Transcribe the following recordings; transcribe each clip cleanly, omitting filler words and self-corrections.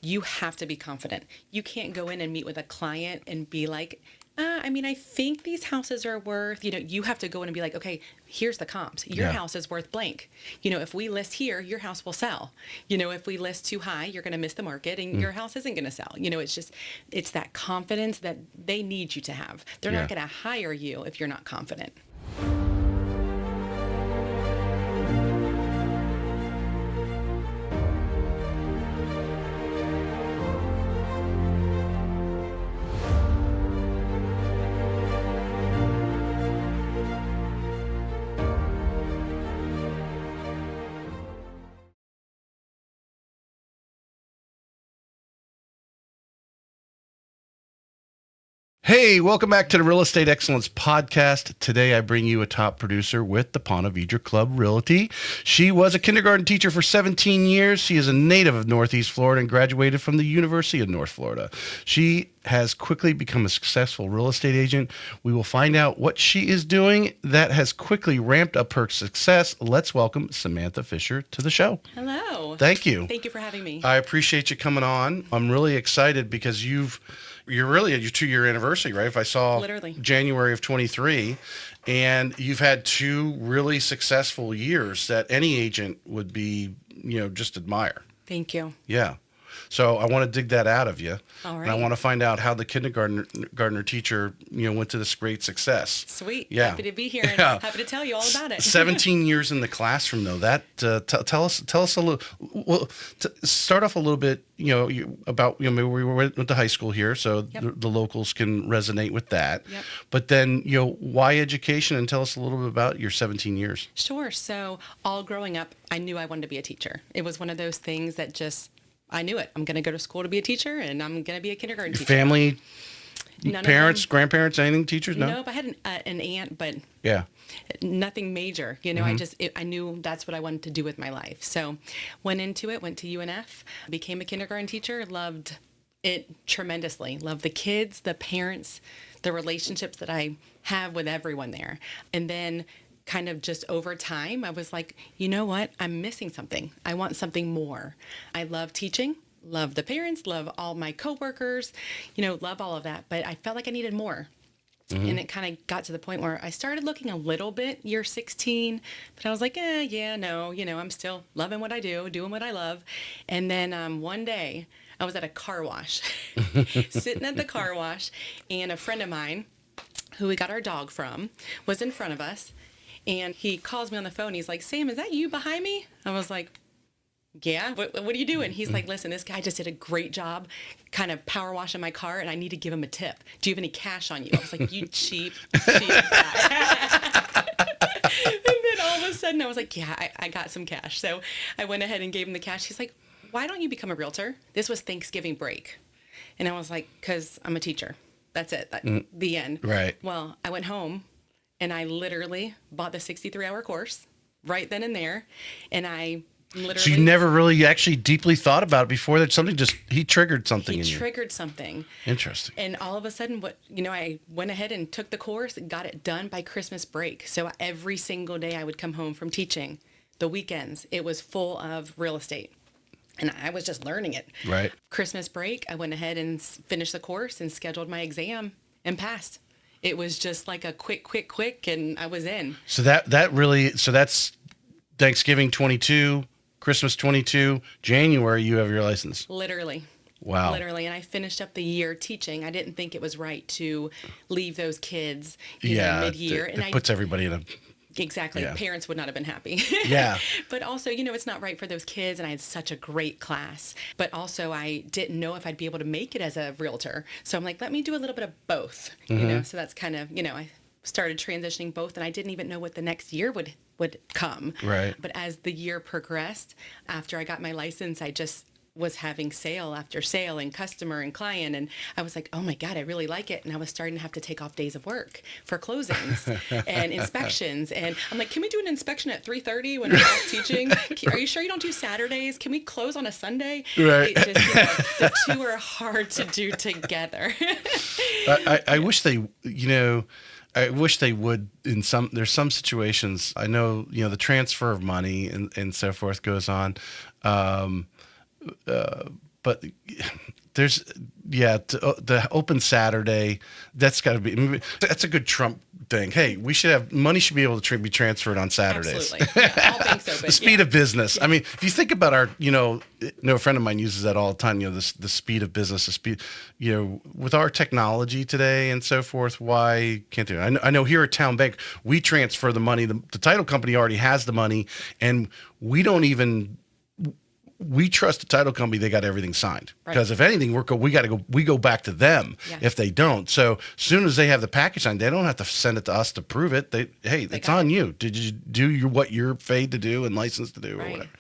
you have to be confident. You can't go in and meet with a client and be like, I think these houses are worth, you have to go in and be like, okay, here's the comps. Your house is worth blank. If we list here, your house will sell. If we list too high, you're going to miss the market and your house isn't going to sell. It's that confidence that they need you to have. They're not going to hire you if you're not confident. Hey, welcome back to the Real Estate Excellence Podcast. Today, I bring you a top producer with the Ponte Vedra Club Realty. She was a kindergarten teacher for 17 years. She is a native of Northeast Florida and graduated from the University of North Florida. She has quickly become a successful real estate agent. We will find out what she is doing that has quickly ramped up her success. Let's welcome Samantha Fisher to the show. Hello. Thank you. Thank you for having me. I appreciate you coming on. I'm really excited because you're really at your 2-year anniversary, right? If I saw Literally January of 23, and you've had 2 really successful years that any agent would be, just admire. Thank you. Yeah. So I want to dig that out of you. All right. And I want to find out how the kindergartner teacher, went to this great success. Sweet. Yeah. Happy to be here and happy to tell you all about it. 17 years in the classroom, though. That tell us a little. Well, start off a little bit. About maybe we went to high school here, so the locals can resonate with that. Yep. But then why education, and tell us a little bit about your 17 years. Sure. So all growing up, I knew I wanted to be a teacher. It was one of those things that just. I knew it. I'm going to go to school to be a teacher, and I'm going to be a kindergarten teacher. Family, parents, grandparents, anything, teachers? No? Nope. I had an aunt, but nothing major. I knew that's what I wanted to do with my life. So went into it, went to UNF, became a kindergarten teacher, loved it tremendously. Loved the kids, the parents, the relationships that I have with everyone there. And then kind of just over time, I was like, you know what? I'm missing something. I want something more. I love teaching, love the parents, love all my coworkers, love all of that. But I felt like I needed more. Mm-hmm. And it kind of got to the point where I started looking a little bit year 16, but I was like, no, I'm still loving what I do, doing what I love. And then one day I was at a car wash, sitting at the car wash, and a friend of mine who we got our dog from was in front of us. And he calls me on the phone. He's like, Sam, is that you behind me? I was like, yeah, what are you doing? He's like, listen, this guy just did a great job kind of power washing my car, and I need to give him a tip. Do you have any cash on you? I was like, you cheap guy. And then all of a sudden I was like, yeah, I got some cash. So I went ahead and gave him the cash. He's like, why don't you become a realtor? This was Thanksgiving break. And I was like, because I'm a teacher. That's it. The end. Right. Well, I went home. And I literally bought the 63-hour course right then and there. And I literally... So you never really actually deeply thought about it before that? He triggered something in you. He triggered something. Interesting. And all of a sudden, I went ahead and took the course and got it done by Christmas break. So every single day I would come home from teaching, the weekends, it was full of real estate. And I was just learning it. Right. Christmas break, I went ahead and finished the course and scheduled my exam and passed. It was just like a quick, and I was in. So that's Thanksgiving 22, Christmas 22, January, you have your license. Literally. Wow. Literally. And I finished up the year teaching. I didn't think it was right to leave those kids mid-year. It puts everybody in a... Exactly. Yeah. Parents would not have been happy. Yeah. But also, it's not right for those kids. And I had such a great class. But also, I didn't know if I'd be able to make it as a realtor. So I'm like, let me do a little bit of both. Mm-hmm. So that's kind of, I started transitioning both. And I didn't even know what the next year would come. Right. But as the year progressed, after I got my license, I just was having sale after sale and customer and client. And I was like, oh my God, I really like it. And I was starting to have to take off days of work for closings and inspections. And I'm like, can we do an inspection at 3:30 when I'm not teaching? Are you sure you don't do Saturdays? Can we close on a Sunday? Right. It just, the two are hard to do together. I wish they, I wish they would there's some situations, I know, the transfer of money and so forth goes on. But but there's, the open Saturday, that's got to be, that's a good Trump thing. Hey, money should be able to be transferred on Saturdays. Absolutely. Yeah, all banks open. The speed of business. Yeah. I mean, if you think about a friend of mine uses that all the time, the speed of business, the speed, with our technology today and so forth, why can't they? I know here at Town Bank, we transfer the money. The title company already has the money, and we trust the title company. They got everything signed, because if anything, we go back to them if they don't. So as soon as they have the package signed, they don't have to send it to us to prove it. It's on you. Did you do what you're paid to do and licensed to do or whatever?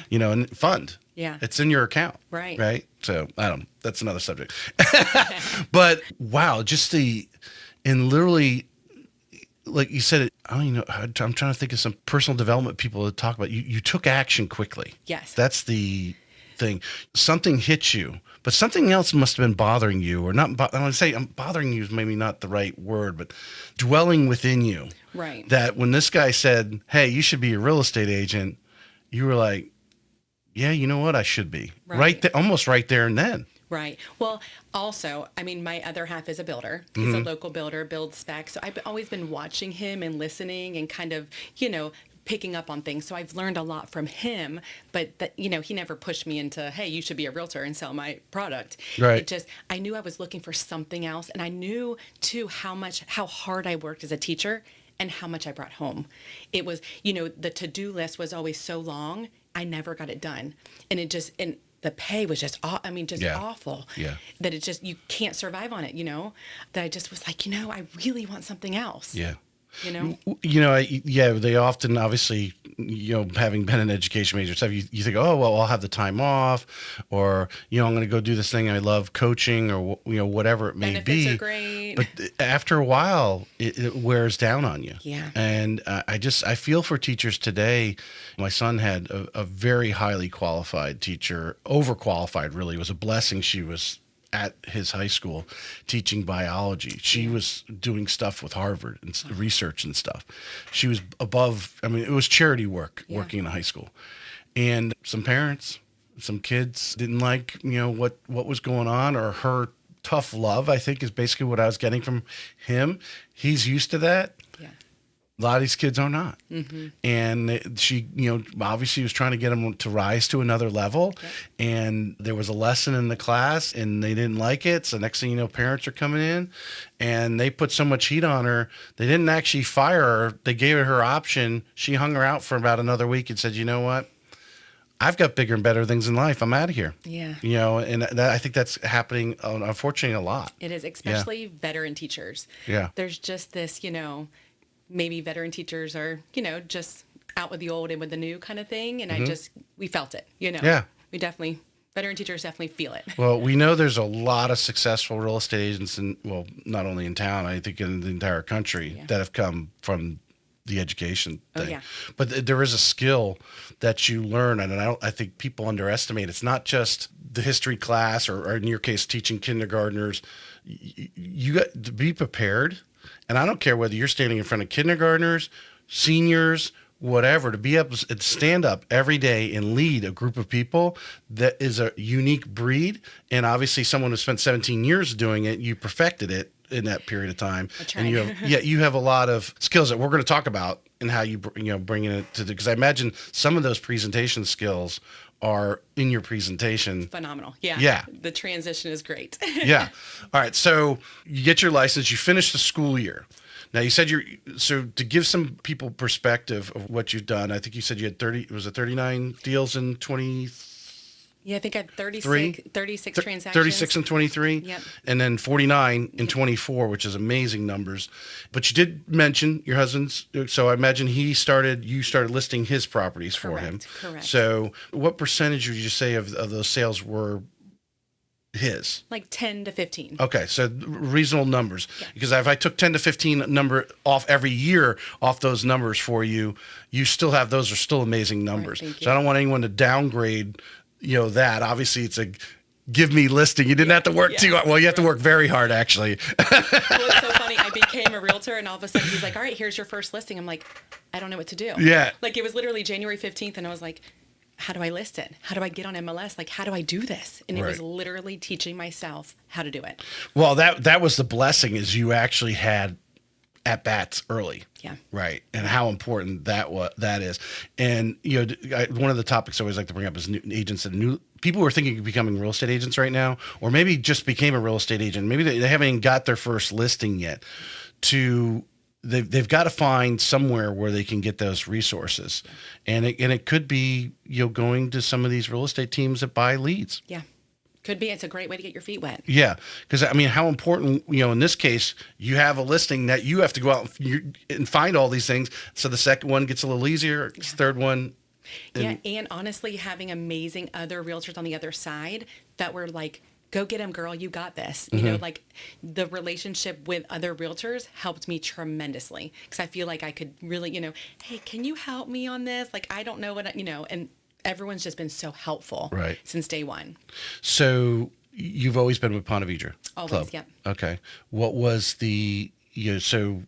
Yeah. And fund. Yeah. It's in your account. Right. Right. So I don't know. That's another subject. But wow, literally, like you said, I don't even know. I'm trying to think of some personal development people to talk about. You took action quickly. Yes. That's the thing. Something hit you, but something else must have been bothering you, or not. I want to say bothering you is maybe not the right word, but dwelling within you. Right. That when this guy said, "Hey, you should be a real estate agent," you were like, "Yeah, you know what? I should be." Right there, almost right there and then. Right. Well, also, I mean, my other half is a builder. He's a local builder, builds specs. So I've always been watching him and listening and kind of, picking up on things. So I've learned a lot from him, but that, he never pushed me into, hey, you should be a realtor and sell my product. Right. I knew I was looking for something else. And I knew too how hard I worked as a teacher and how much I brought home. It was, the to-do list was always so long. I never got it done. And the pay was just awful. Yeah. That you can't survive on it, that I just was like, I really want something else. Yeah. They often, obviously, having been an education major stuff, you think, oh, well, I'll have the time off, or, I'm going to go do this thing I love, coaching, or, whatever it may Benefits be. Are great. But after a while, it wears down on you. Yeah. And I feel for teachers today. My son had a very highly qualified teacher, overqualified, really. It was a blessing. She was at his high school teaching biology. She was doing stuff with Harvard and research and stuff. She was above, it was charity work, working in a high school. And some parents, some kids didn't like, what was going on, or her tough love, I think, is basically what I was getting from him. He's used to that. A lot of these kids are not. Mm-hmm. And she, obviously was trying to get them to rise to another level. Yep. And there was a lesson in the class and they didn't like it. So next thing you know, parents are coming in and they put so much heat on her. They didn't actually fire her. They gave her option. She hung her out for about another week and said, you know what? I've got bigger and better things in life. I'm out of here. Yeah. And I think that's happening, unfortunately, a lot. It is, especially veteran teachers. Yeah. There's just this, maybe veteran teachers are, just out with the old and with the new kind of thing. And we felt it, Yeah. Veteran teachers definitely feel it. Well, we know there's a lot of successful real estate agents not only in town, I think in the entire country that have come from the education thing. Oh, yeah. But there is a skill that you learn. And I think people underestimate. It's not just the history class or in your case, teaching kindergartners. You got to be prepared. And I don't care whether you're standing in front of kindergartners, seniors, whatever, to be able to stand up every day and lead a group of people that is a unique breed. And obviously someone who spent 17 years doing it, you perfected it in that period of time. And you have a lot of skills that we're going to talk about and how you bringing it to because I imagine some of those presentation skills are in your presentation. Phenomenal. Yeah. Yeah. The transition is great. Yeah. All right. So you get your license, you finish the school year. Now you said so to give some people perspective of what you've done, I think you said you had 39 deals in 20. Yeah, I think I had 36 transactions. 36 and 23. Yep. And then 49 in 24, which is amazing numbers. But you did mention your husband's, so I imagine you started listing his properties for him. Correct. So what percentage would you say of those sales were his? Like 10 to 15. Okay, so reasonable numbers. Yeah. Because if I took 10 to 15 number off every year off those numbers for you, those are still amazing numbers. Right, so I don't want anyone to downgrade that. Obviously it's a give me listing. You didn't have to work too hard. Well, you have to work very hard actually. Well, it's so funny. I became a realtor and all of a sudden he's like, all right, here's your first listing. I'm like, I don't know what to do. Yeah. Like it was literally January 15th and I was like, how do I list it? How do I get on MLS? Like, how do I do this? And it Right. was literally teaching myself how to do it. Well, that was the blessing, is you actually had at bats early. Yeah. Right. And how important that is. And, one of the topics I always like to bring up is new agents and new people who are thinking of becoming real estate agents right now, or maybe just became a real estate agent. Maybe they haven't even got their first listing yet. They've got to find somewhere where they can get those resources. And it could be, going to some of these real estate teams that buy leads. Yeah. Could be. It's a great way to get your feet wet. Yeah. Because, how important, in this case, you have a listing that you have to go out and find all these things. So the second one gets a little easier. Yeah. Third one. And honestly, having amazing other realtors on the other side that were like, go get him, girl. You got this. Like the relationship with other realtors helped me tremendously, because I feel like I could really, hey, can you help me on this? Like, I don't know what, and everyone's just been so helpful since day one. So you've always been with Ponte Vedra Club? Yep. Okay. What was so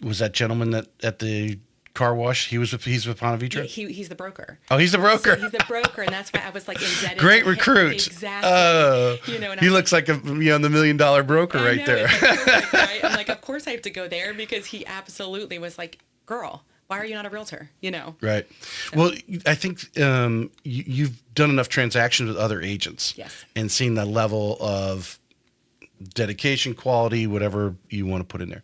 was that gentleman that at the car wash, he's with Ponte Vedra? Yeah, he's the broker. Oh, he's the broker. So he's the broker, and that's why I was like indebted. Great recruit. Exactly. And he looks like the $1 million broker right there. Perfect, right? I'm like, of course I have to go there, because he absolutely was like, girl, why are you not a realtor? Right. So. Well, I think you've done enough transactions with other agents. Yes. And seen the level of dedication, quality, whatever you want to put in there.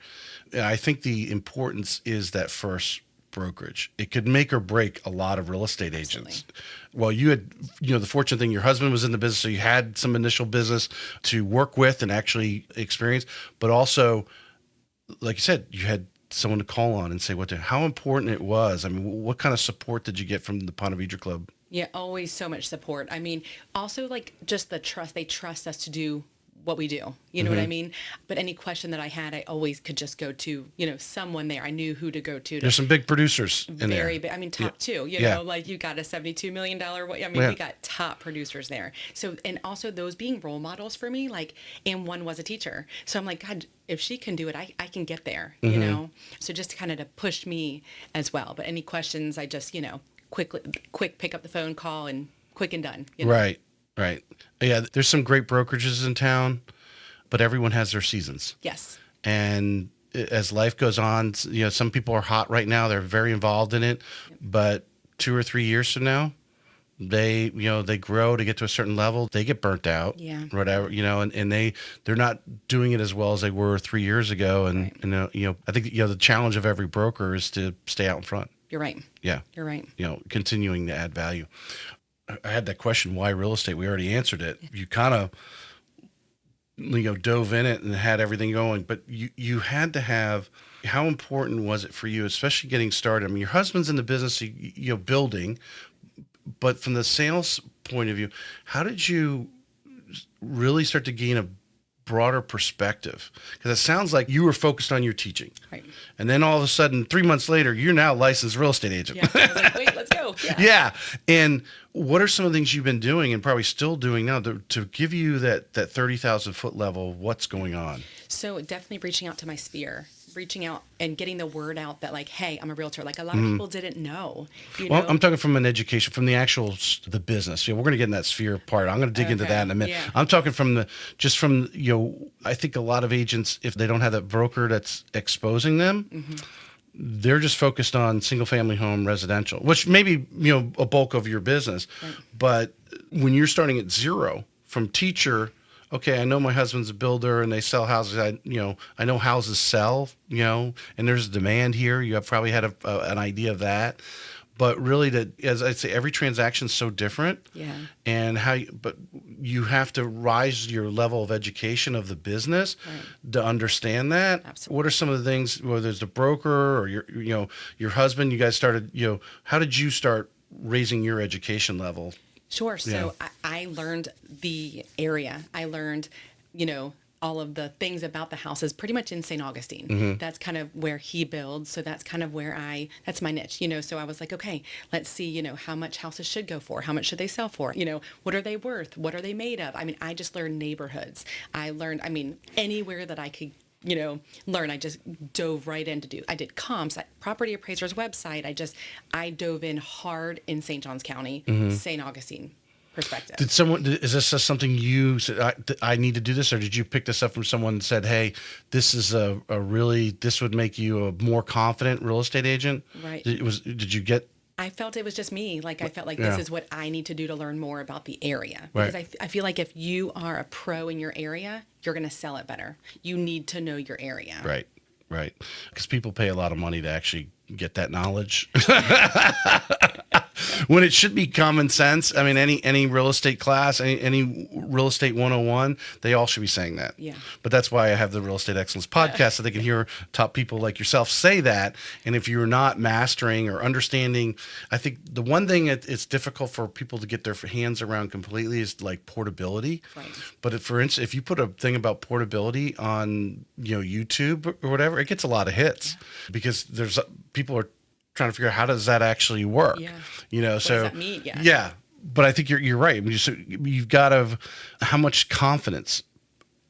I think the importance is that first brokerage. It could make or break a lot of real estate agents. Well, you had, the fortunate thing, your husband was in the business, so you had some initial business to work with and actually experience, but also, like you said, you had someone to call on and say how important it was. What kind of support did you get from the Ponte Vedra Club? Yeah, always so much support. Also like just the trust. They trust us to do what we do. You know what I mean? But any question that I had, I always could just go to, someone there. I knew who to go to. There's some big producers in there. Very big. Top two, like you got a $72 million. We got top producers there. So, and also those being role models for me, and one was a teacher. So I'm like, God, if she can do it, I can get there, So just kind of to push me as well. But any questions, I just, quick pick up the phone, call, and quick and done. Right. Right. Yeah, there's some great brokerages in town, but everyone has their seasons. Yes. And as life goes on, some people are hot right now. They're very involved in it. Yep. But 2 or 3 years from now, they grow to get to a certain level. They get burnt out. Yeah. Whatever, and they're not doing it as well as they were 3 years ago. And, I think, the challenge of every broker is to stay out in front. You're right. Yeah. You're right. Continuing to add value. I had that question, why real estate? We already answered it. You kind of, dove in it and had everything going, but you had to have, how important was it for you, especially getting started? Your husband's in the business, building, but from the sales point of view, how did you really start to gain a broader perspective? Because it sounds like you were focused on your teaching. Right. And then all of a sudden, 3 months later, you're now a licensed real estate agent. Yeah. I was like, wait, let's go. Yeah. Yeah. And what are some of the things you've been doing and probably still doing now to give you that 30,000 foot level? What's going on? So definitely reaching out to my sphere, reaching out and getting the word out that hey, I'm a realtor. A lot of people didn't know. Well, I'm talking from an education, from the actual, the business. We're going to get in that sphere part. I'm going to dig into that in a minute. Yeah. I'm talking from I think a lot of agents, if they don't have that broker that's exposing them, they're just focused on single family home residential, which may be, a bulk of your business. Right. But when you're starting at zero from teacher, okay, I know my husband's a builder and they sell houses. I know houses sell, and there's demand here. You have probably had an idea of that. But really, as I say, every transaction is so different. Yeah. And but you have to rise your level of education of the business to understand that. Absolutely. What are some of the things, whether it's the broker or your husband, you guys started, how did you start raising your education level? Sure. So I learned the area. I learned, all of the things about the houses pretty much in St. Augustine. Mm-hmm. That's kind of where he builds. So that's kind of where that's my niche, So I was like, okay, let's see, how much houses should go for, how much should they sell for, what are they worth? What are they made of? I just learned neighborhoods. I learned, anywhere that I could learn. I just dove right in I did comps, property appraiser's website. I dove in hard in St. Johns County, St. Augustine perspective. Is this something you said, I need to do this, or did you pick this up from someone and said, hey, this is this would make you a more confident real estate agent? Right. Did you get? I felt it was just me. Like, I felt like this is what I need to do to learn more about the area. Right. Because I feel like if you are a pro in your area, you're going to sell it better. You need to know your area. Right. Right. Because people pay a lot of money to actually get that knowledge. When it should be common sense. I mean, any real estate class, any real estate 101, they all should be saying that. Yeah. But that's why I have the Real Estate Excellence podcast, so they can hear top people like yourself say that. And if you're not mastering or understanding, I think the one thing it's difficult for people to get their hands around completely is like portability. Right. But for instance, if you put a thing about portability on YouTube or whatever, it gets a lot of hits because there's people are trying to figure out how does that actually work. Yeah. What does that mean? Yeah. Yeah. But I think you're right. I mean, you've got to how much confidence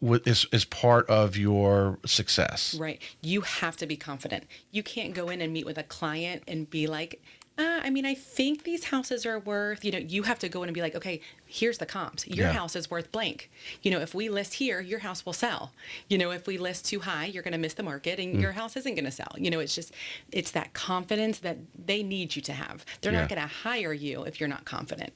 is part of your success. Right. You have to be confident. You can't go in and meet with a client and be like, I think these houses are worth, you have to go in and be like, okay, here's the comps. Your house is worth blank. If we list here, your house will sell. If we list too high, you're going to miss the market and your house isn't going to sell. It's that confidence that they need you to have. They're not going to hire you if you're not confident.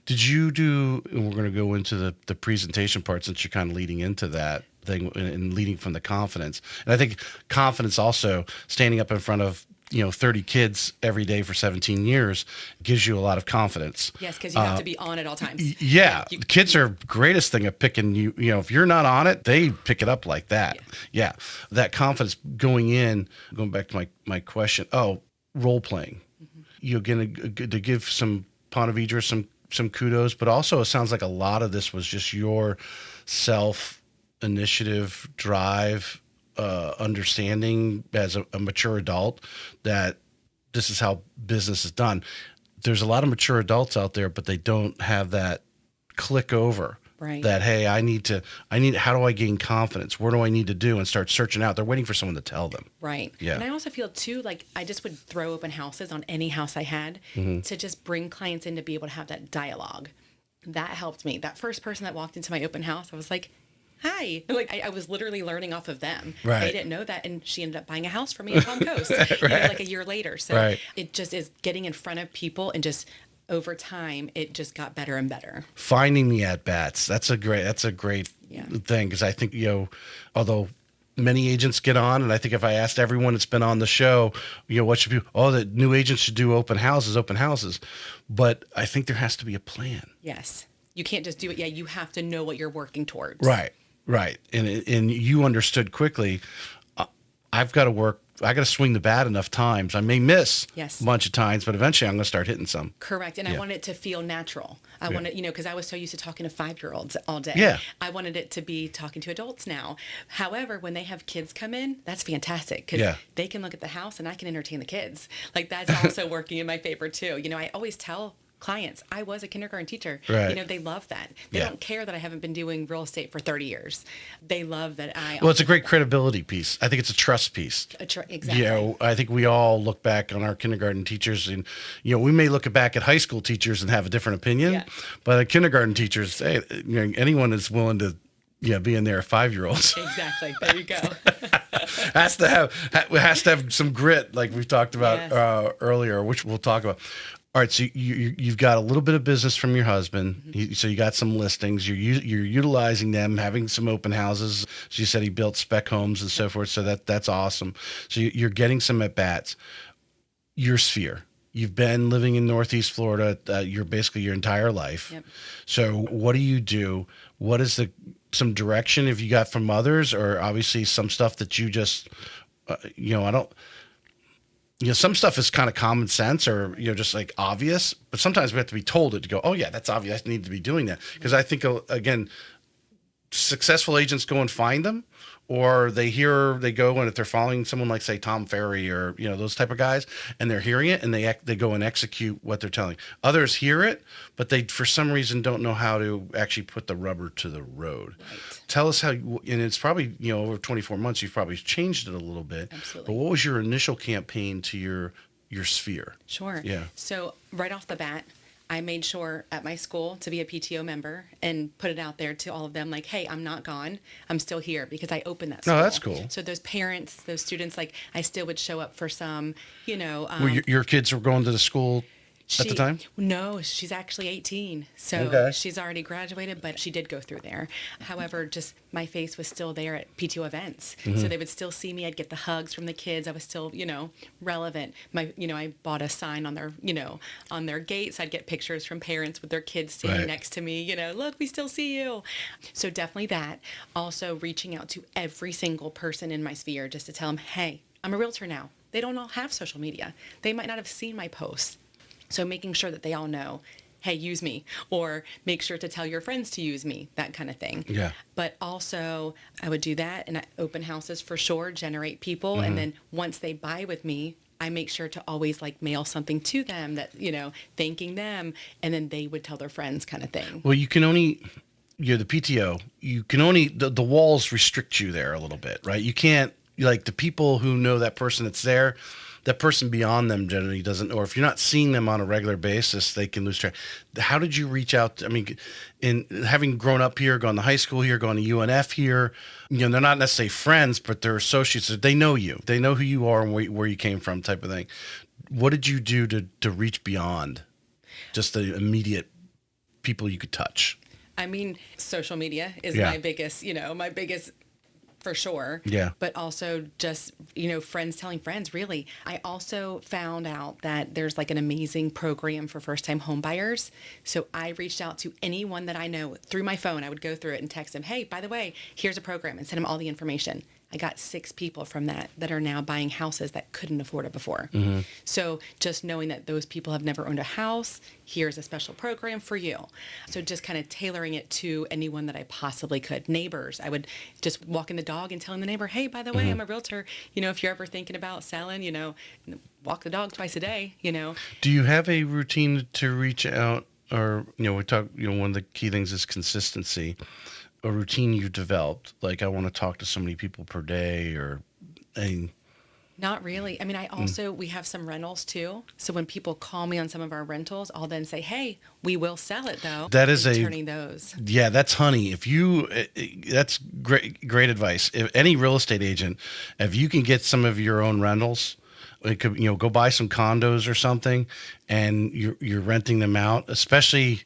Did you do, and we're going to go into the presentation part since you're kind of leading into that thing and leading from the confidence. And I think confidence also, standing up in front of 30 kids every day for 17 years gives you a lot of confidence. Yes, because you have to be on at all times. Yeah. Kids are greatest thing at picking you. If you're not on it, they pick it up like that. Yeah. That confidence going back to my question. Oh, role playing. Mm-hmm. You're going to give some Ponte Vedra some kudos, but also it sounds like a lot of this was just your self-initiative drive, understanding as a mature adult that this is how business is done. There's a lot of mature adults out there, but they don't have that click over. Right. That, hey, how do I gain confidence? What do I need to do? And start searching out. They're waiting for someone to tell them. Right. Yeah. And I also feel too, like I just would throw open houses on any house I had to just bring clients in to be able to have that dialogue. That helped me. That first person that walked into my open house, I was like, hi. Like I was literally learning off of them. Right. They didn't know that. And she ended up buying a house for me in Palm Coast, like a year later. So it just is getting in front of people and just over time, it just got better and better. Finding the at-bats. That's a great thing. Because I think, although many agents get on, and I think if I asked everyone that's been on the show, what should be, the new agents should do open houses. But I think there has to be a plan. Yes. You can't just do it. Yeah. You have to know what you're working towards. Right. Right. And you understood quickly, I got to swing the bat enough times. I may miss a bunch of times, but eventually I'm going to start hitting some. Correct. And I wanted it to feel natural. I wanted, because I was so used to talking to 5-year-olds all day. Yeah. I wanted it to be talking to adults now. However, when they have kids come in, that's fantastic because they can look at the house and I can entertain the kids. Like that's also working in my favor too. I always tell clients, I was a kindergarten teacher. Right. They love that. They don't care that I haven't been doing real estate for 30 years. They love that Well, it's a great credibility piece. I think it's a trust piece. Exactly. I think we all look back on our kindergarten teachers and, we may look back at high school teachers and have a different opinion, but kindergarten teachers, hey, anyone is willing to be in there, 5-year-olds. Exactly. There you go. has to have some grit, like we've talked about earlier, which we'll talk about. All right, so you've got a little bit of business from your husband. Mm-hmm. So you got some listings. You're utilizing them, having some open houses. So you said he built spec homes and so forth. So that's awesome. So you're getting some at bats. Your sphere. You've been living in Northeast Florida. You're basically your entire life. Yep. So what do you do? What is some direction have you got from others, or obviously some stuff that you just I don't. Some stuff is kind of common sense or, just like obvious, but sometimes we have to be told it to go, oh yeah, that's obvious. I need to be doing that. Because I think, again, successful agents go and find them, or they go, and if they're following someone like, say, Tom Ferry or those type of guys, and they're hearing it and they go and execute what they're telling. Others hear it, but they for some reason don't know how to actually put the rubber to the road. Right. Tell us how, and it's probably over 24 months you've probably changed it a little bit. Absolutely. But what was your initial campaign to your sphere? Sure. Yeah. So right off the bat, I made sure at my school to be a PTO member and put it out there to all of them, like, hey, I'm not gone. I'm still here, because I opened that school. Oh, that's cool. So those parents, those students, like, I still would show up for some, your kids were going to the school at the time? No, she's actually 18. So okay. She's already graduated, but she did go through there. However, just my face was still there at PTO events. Mm-hmm. So they would still see me. I'd get the hugs from the kids. I was still, relevant. I bought a sign on their gates. I'd get pictures from parents with their kids standing next to me, look, we still see you. So definitely that. Also reaching out to every single person in my sphere just to tell them, hey, I'm a realtor now. They don't all have social media. They might not have seen my posts. So making sure that they all know, hey, use me, or make sure to tell your friends to use me, that kind of thing. Yeah. But also I would do that, and open houses for sure, generate people. Mm-hmm. And then once they buy with me, I make sure to always mail something to them that, thanking them. And then they would tell their friends, kind of thing. Well, you can only, you're the PTO, you can only, the walls restrict you there a little bit, right? You can't, the people who know that person that's there, that person beyond them generally doesn't, or if you're not seeing them on a regular basis, they can lose track. How did you reach out? In having grown up here, gone to high school here, gone to UNF here, they're not necessarily friends, but they're associates. They know you. They know who you are and where you came from, type of thing. What did you do to reach beyond just the immediate people you could touch? Social media is my biggest, for sure. Yeah. But also just, friends telling friends, really. I also found out that there's an amazing program for first-time home buyers. So I reached out to anyone that I know through my phone. I would go through it and text them, hey, by the way, here's a program, and send them all the information. I got 6 people from that are now buying houses that couldn't afford it before. Mm-hmm. So just knowing that those people have never owned a house, here's a special program for you. So just kind of tailoring it to anyone that I possibly could. Neighbors, I would just walking the dog and telling the neighbor, hey, by the way, I'm a realtor. If you're ever thinking about selling, walk the dog twice a day, Do you have a routine to reach out? Or, we talk, one of the key things is consistency. A routine you developed, I want to talk to so many people per day, or Not really. I also, we have some rentals too. So when people call me on some of our rentals, I'll then say, hey, we will sell it though. That is turning those. Yeah, that's honey. That's great advice. If any real estate agent, if you can get some of your own rentals, it could, go buy some condos or something, and you're renting them out, especially.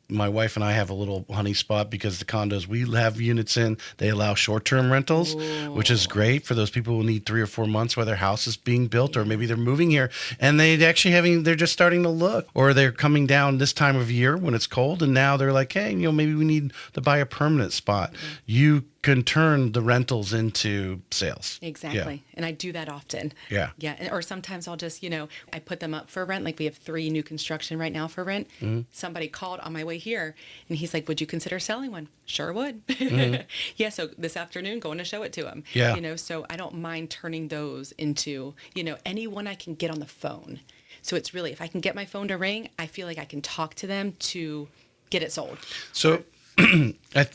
My wife and I have a little honey spot because the condos we have units in, they allow short-term rentals, Ooh. Which is great for those people who need 3 or 4 months while their house is being built, or maybe they're moving here and they're just starting to look, or they're coming down this time of year when it's cold, and now they're like, hey, maybe we need to buy a permanent spot. Mm-hmm. You can turn the rentals into sales. Exactly. Yeah. And I do that often. Yeah. Yeah. Or sometimes I'll just, I put them up for rent. We have 3 new construction right now for rent. Mm-hmm. Somebody called on my way here and he's like, would you consider selling one? Sure would. Mm-hmm. Yeah. So this afternoon, going to show it to him. Yeah. So I don't mind turning those into, anyone I can get on the phone. So it's really, if I can get my phone to ring, I feel like I can talk to them to get it sold. So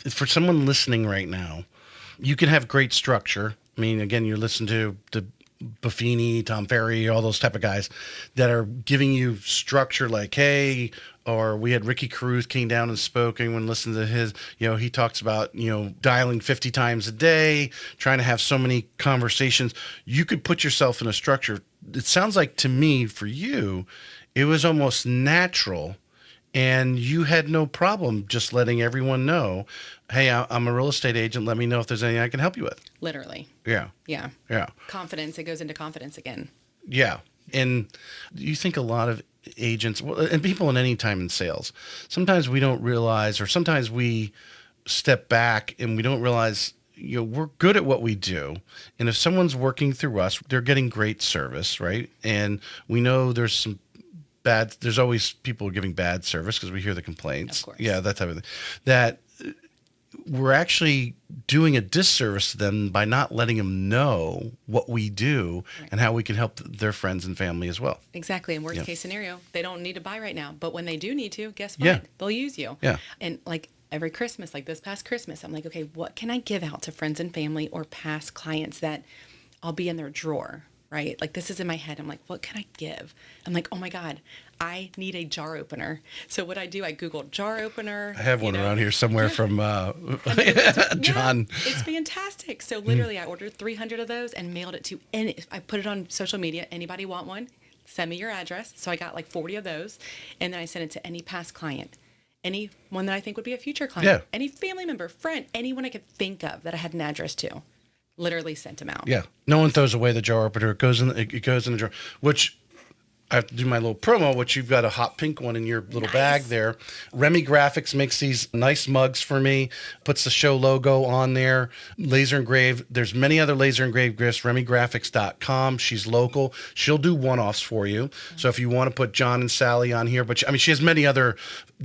for someone listening right now, you can have great structure. Again, you listen to Buffini, Tom Ferry, all those type of guys that are giving you structure, like, hey, or we had Ricky Cruz came down and spoke. Anyone listened to his, he talks about, dialing 50 times a day, trying to have so many conversations. You could put yourself in a structure. It sounds like to me, for you, it was almost natural. And you had no problem just letting everyone know, hey, I'm a real estate agent. Let me know if there's anything I can help you with. Literally. Yeah. Yeah. Yeah. Confidence. It goes into confidence again. Yeah. And you think a lot of agents and people in any time in sales, sometimes we don't realize, or sometimes we step back and we don't realize, we're good at what we do. And if someone's working through us, they're getting great service, right? And we know there's always people giving bad service because we hear the complaints. Of course. Yeah, that type of thing. That we're actually doing a disservice to them by not letting them know what we do and how we can help their friends and family as well. Exactly. And worst case scenario, they don't need to buy right now. But when they do need to, guess what? Yeah. They'll use you. Yeah. And like every Christmas, like this past Christmas, I'm like, okay, what can I give out to friends and family or past clients that I'll be in their drawer, right? Like this is in my head. I'm like, what can I give? I'm like, oh my God, I need a jar opener. So what I do, I Googled jar opener. I have one around here somewhere from John. Yeah, it's fantastic. So literally I ordered 300 of those and mailed it to I put it on social media. Anybody want one? Send me your address. So I got like 40 of those. And then I sent it to any past client, anyone that I think would be a future client, any family member, friend, anyone I could think of that I had an address to. Literally sent them out. Yeah. No one throws away the jar opener. It goes in the jar, which I have to do my little promo, which you've got a hot pink one in your little bag there. Remy Graphics makes these nice mugs for me, puts the show logo on there, laser engraved. There's many other laser engraved gifts, RemyGraphics.com. She's local. She'll do one-offs for you. So if you want to put John and Sally on here, but she has many other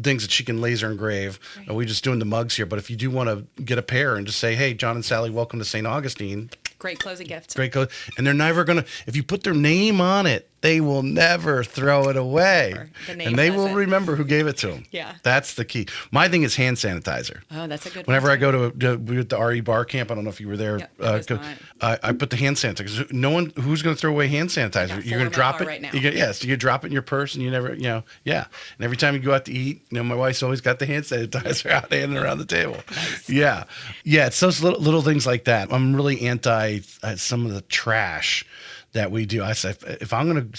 things that she can laser engrave. Right. We're just doing the mugs here. But if you do want to get a pair and just say, hey, John and Sally, welcome to St. Augustine. Great closing gift. And they're never going to, if you put their name on it, they will never throw it away. And they will remember who gave it to them. Yeah. That's the key. My thing is hand sanitizer. Oh, that's a good one. Whenever I go we were at the RE bar camp, I don't know if you were there. Yep, I put the hand sanitizer. No one, who's going to throw away hand sanitizer? You're going to drop it. Right now. You drop it in your purse and you never, And every time you go out to eat, my wife's always got the hand sanitizer out handing around the table. Nice. Yeah. Yeah. It's those little things like that. I'm really anti some of the trash that we do. I say, if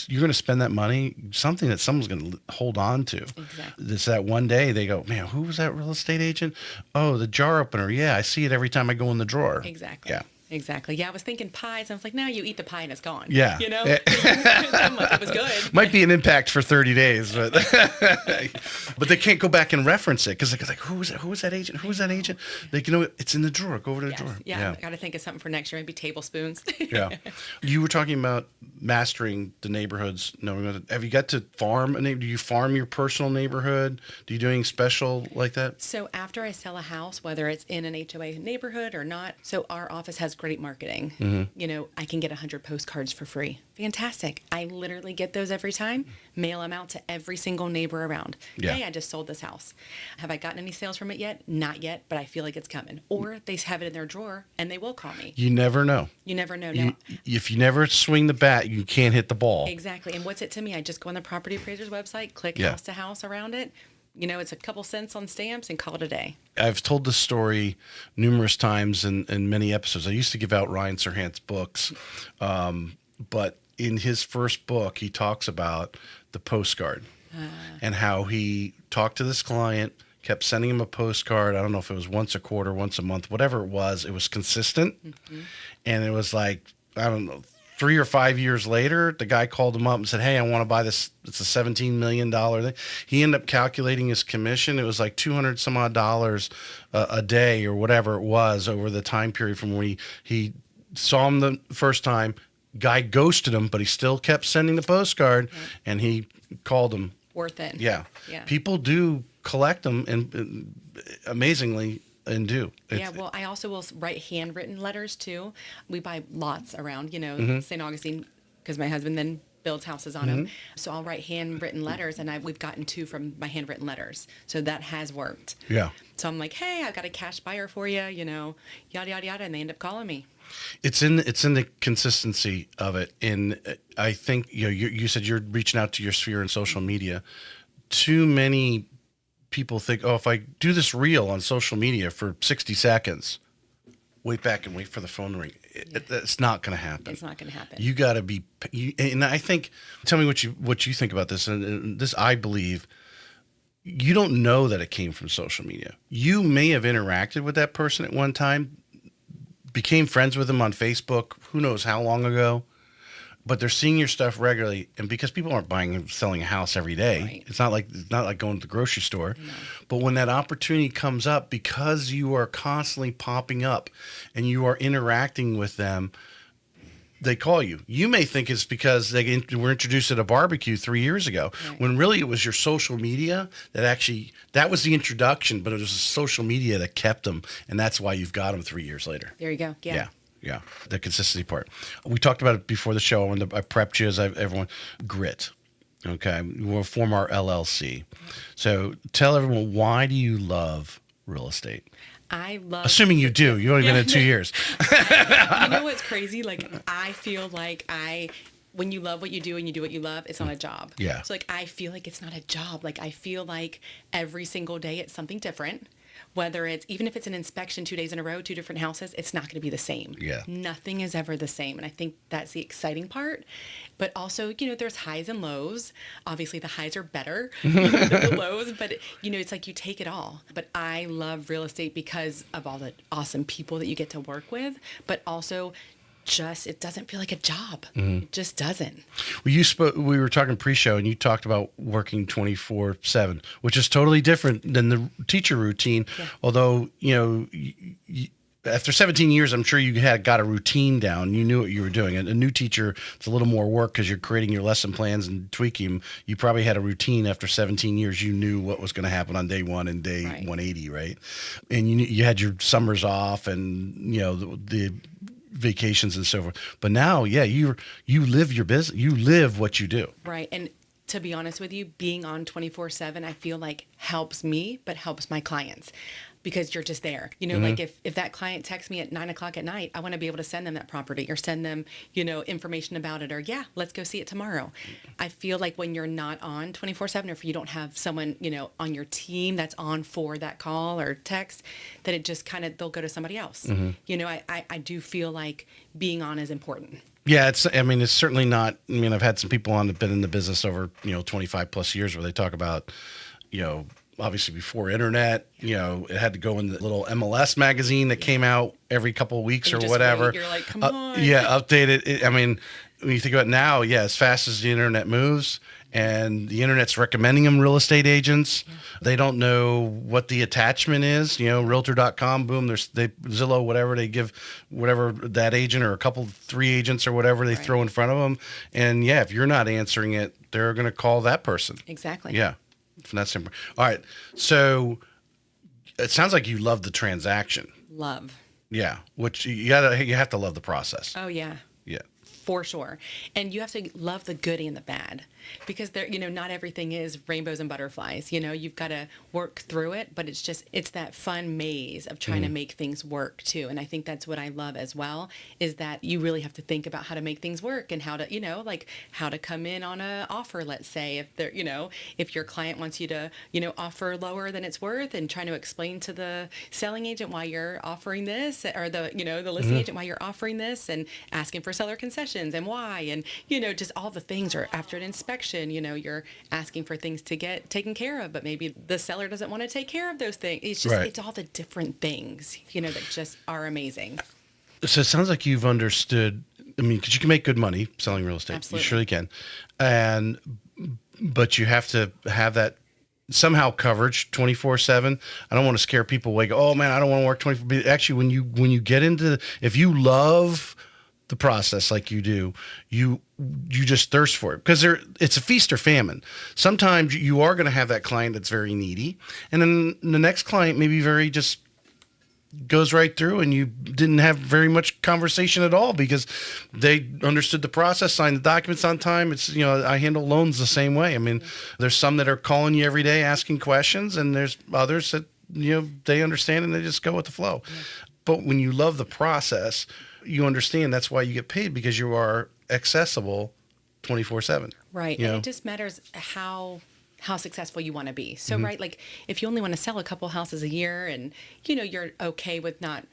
you're gonna spend that money, something that someone's gonna hold on to. Exactly. It's that one day they go, man, who was that real estate agent? Oh, the jar opener. Yeah, I see it every time I go in the drawer. Exactly. Yeah. Exactly. Yeah, I was thinking pies. I was like, no, you eat the pie and it's gone. Yeah. I'm like, it was good. Might be an impact for 30 days, but but they can't go back and reference it because they're like, who was that agent? Who was that agent? Like, it's in the drawer. Go over to the drawer. Yeah. I got to think of something for next year. Maybe tablespoons. Yeah. You were talking about mastering the neighborhoods. Have you got to farm a neighborhood? Do you farm your personal neighborhood? Do you do anything special like that? So after I sell a house, whether it's in an HOA neighborhood or not, so our office has great marketing. Mm-hmm. I can get 100 postcards for free. Fantastic. I literally get those every time, mail them out to every single neighbor around. Yeah. Hey, I just sold this house. Have I gotten any sales from it yet? Not yet, but I feel like it's coming. Or they have it in their drawer and they will call me. You never know. You never know. If you never swing the bat, you can't hit the ball. Exactly. And what's it to me? I just go on the property appraiser's website, click house to house around it. It's a couple cents on stamps and call it a day. I've told this story numerous times in many episodes. I used to give out Ryan Serhant's books, but in his first book, he talks about the postcard and how he talked to this client, kept sending him a postcard. I don't know if it was once a quarter, once a month, whatever it was consistent. Mm-hmm. And it was like, I don't know, 3 or 5 years later, the guy called him up and said, hey, I want to buy this. It's a $17 million thing. He ended up calculating his commission. It was like $200 some odd a day or whatever it was over the time period from when he saw him the first time. Guy ghosted him, but he still kept sending the postcard, and he called him. Worth it. Yeah. People do collect them, and amazingly, and do. Well, I also will write handwritten letters too. We buy lots around, St. Augustine, because my husband then builds houses on them. So I'll write handwritten letters, and we've gotten 2 from my handwritten letters. So that has worked. Yeah. So I'm like, hey, I've got a cash buyer for you, yada, yada, yada, and they end up calling me. It's in the consistency of it. And I think, you said you're reaching out to your sphere in social media. Too many people think, if I do this reel on social media for 60 seconds, wait back and wait for the phone to ring. It's not going to happen. It's not going to happen. You got to be, and I think, tell me what you think about this. And this, I believe, you don't know that it came from social media. You may have interacted with that person at one time, became friends with them on Facebook, who knows how long ago, but they're seeing your stuff regularly. And because people aren't buying and selling a house every day, right. It's not like going to the grocery store. No. But when that opportunity comes up, because you are constantly popping up and you are interacting with them, they call you. You may think it's because they were introduced at a barbecue 3 years ago, Right. when really it was your social media that was the introduction, but it was social media that kept them, and that's why you've got them 3 years later. There you go. Yeah. Yeah, the consistency part. We talked about it before the show. I prepped you, as everyone, grit. Okay, we'll form our LLC. So tell everyone, why do you love real estate? I love. Assuming you do. You've only been in 2 years. You know what's crazy? Like, I feel like when you love what you do and you do what you love, it's not a job. Yeah. So, like, I feel like it's not a job. Like, I feel like every single day it's something different. Whether it's, even if it's an inspection 2 days in a row, 2 different houses, it's not going to be the same. Yeah. Nothing is ever the same. And I think that's the exciting part. But also, there's highs and lows. Obviously, the highs are better than the lows. But, it's like you take it all. But I love real estate because of all the awesome people that you get to work with. But also, it doesn't feel like a job. It just doesn't. Well, we were talking pre-show, and you talked about working 24/7, which is totally different than the teacher routine. Yeah. Although, after 17 years, I'm sure you got a routine down. You knew what you were doing. And a new teacher, it's a little more work because you're creating your lesson plans and tweaking them. You probably had a routine after 17 years. You knew what was going to happen on day 1 and day 180, right? And you had your summers off, and the vacations and so forth. But now, you live your business. You live what you do. Right. And to be honest with you, being on 24/7, I feel like helps me, but helps my clients. Because you're just there, like if that client texts me at 9:00 at night, I want to be able to send them that property or send them, information about it, or let's go see it tomorrow. I feel like when you're not on 24/7, or if you don't have someone, on your team that's on for that call or text, that it just they'll go to somebody else. I do feel like being on is important. Yeah, it's certainly not. I've had some people on that have been in the business over, 25 plus years, where they talk about, obviously before internet, it had to go in the little MLS magazine that came out every couple of weeks or whatever. You're like, come on. Update it. When you think about it now, as fast as the internet moves, and the internet's recommending them real estate agents, they don't know what the attachment is. Realtor.com, boom, Zillow, whatever, they give whatever that agent or 3 agents or whatever they throw in front of them. And if you're not answering it, they're going to call that person. Exactly. Yeah. From that standpoint. All right. So it sounds like you love the transaction. Love. Yeah. Which you have to love the process. Oh, yeah. Yeah. For sure. And you have to love the good and the bad, because not everything is rainbows and butterflies. You've got to work through it, but it's that fun maze of trying to make things work too. And I think that's what I love as well, is that you really have to think about how to make things work and how to, like how to come in on a offer. Let's say if your client wants you to, offer lower than it's worth, and trying to explain to the selling agent why you're offering this, or the listing agent why you're offering this, and asking for seller concessions and why, and just all the things. Or after an inspection, you're asking for things to get taken care of, but maybe the seller doesn't want to take care of those things. It's just It's all the different things that just are amazing. So it sounds like you've understood. Because you can make good money selling real estate. Absolutely. You surely can, but you have to have that somehow coverage 24/7. I don't want to scare people away. Go, oh man, I don't want to work 24. Actually, when you get into, if you love the process like you do, you just thirst for it, because it's a feast or famine. Sometimes you are going to have that client that's very needy, and then the next client may be very just goes right through, and you didn't have very much conversation at all because they understood the process, signed the documents on time. It's, I handle loans the same way. There's some that are calling you every day asking questions, and there's others that, they understand and they just go with the flow. Yeah. But when you love the process, you understand that's why you get paid, because you are accessible 24/7. Right. And it just matters how successful you want to be. So, right, like if you only want to sell a couple houses a year, and, you're okay with not,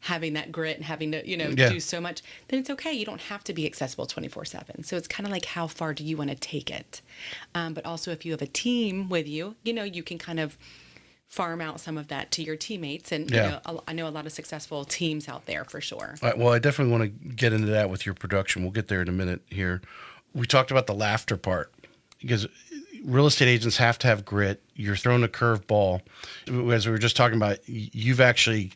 having that grit and having to, do so much, then it's okay. You don't have to be accessible 24/7. So it's kind of like, how far do you want to take it? But also, if you have a team with you, you can kind of farm out some of that to your teammates. And, I know a lot of successful teams out there for sure. All right, well, I definitely want to get into that with your production. We'll get there in a minute here. We talked about the laughter part, because real estate agents have to have grit. You're throwing a curve ball. As we were just talking about, you've actually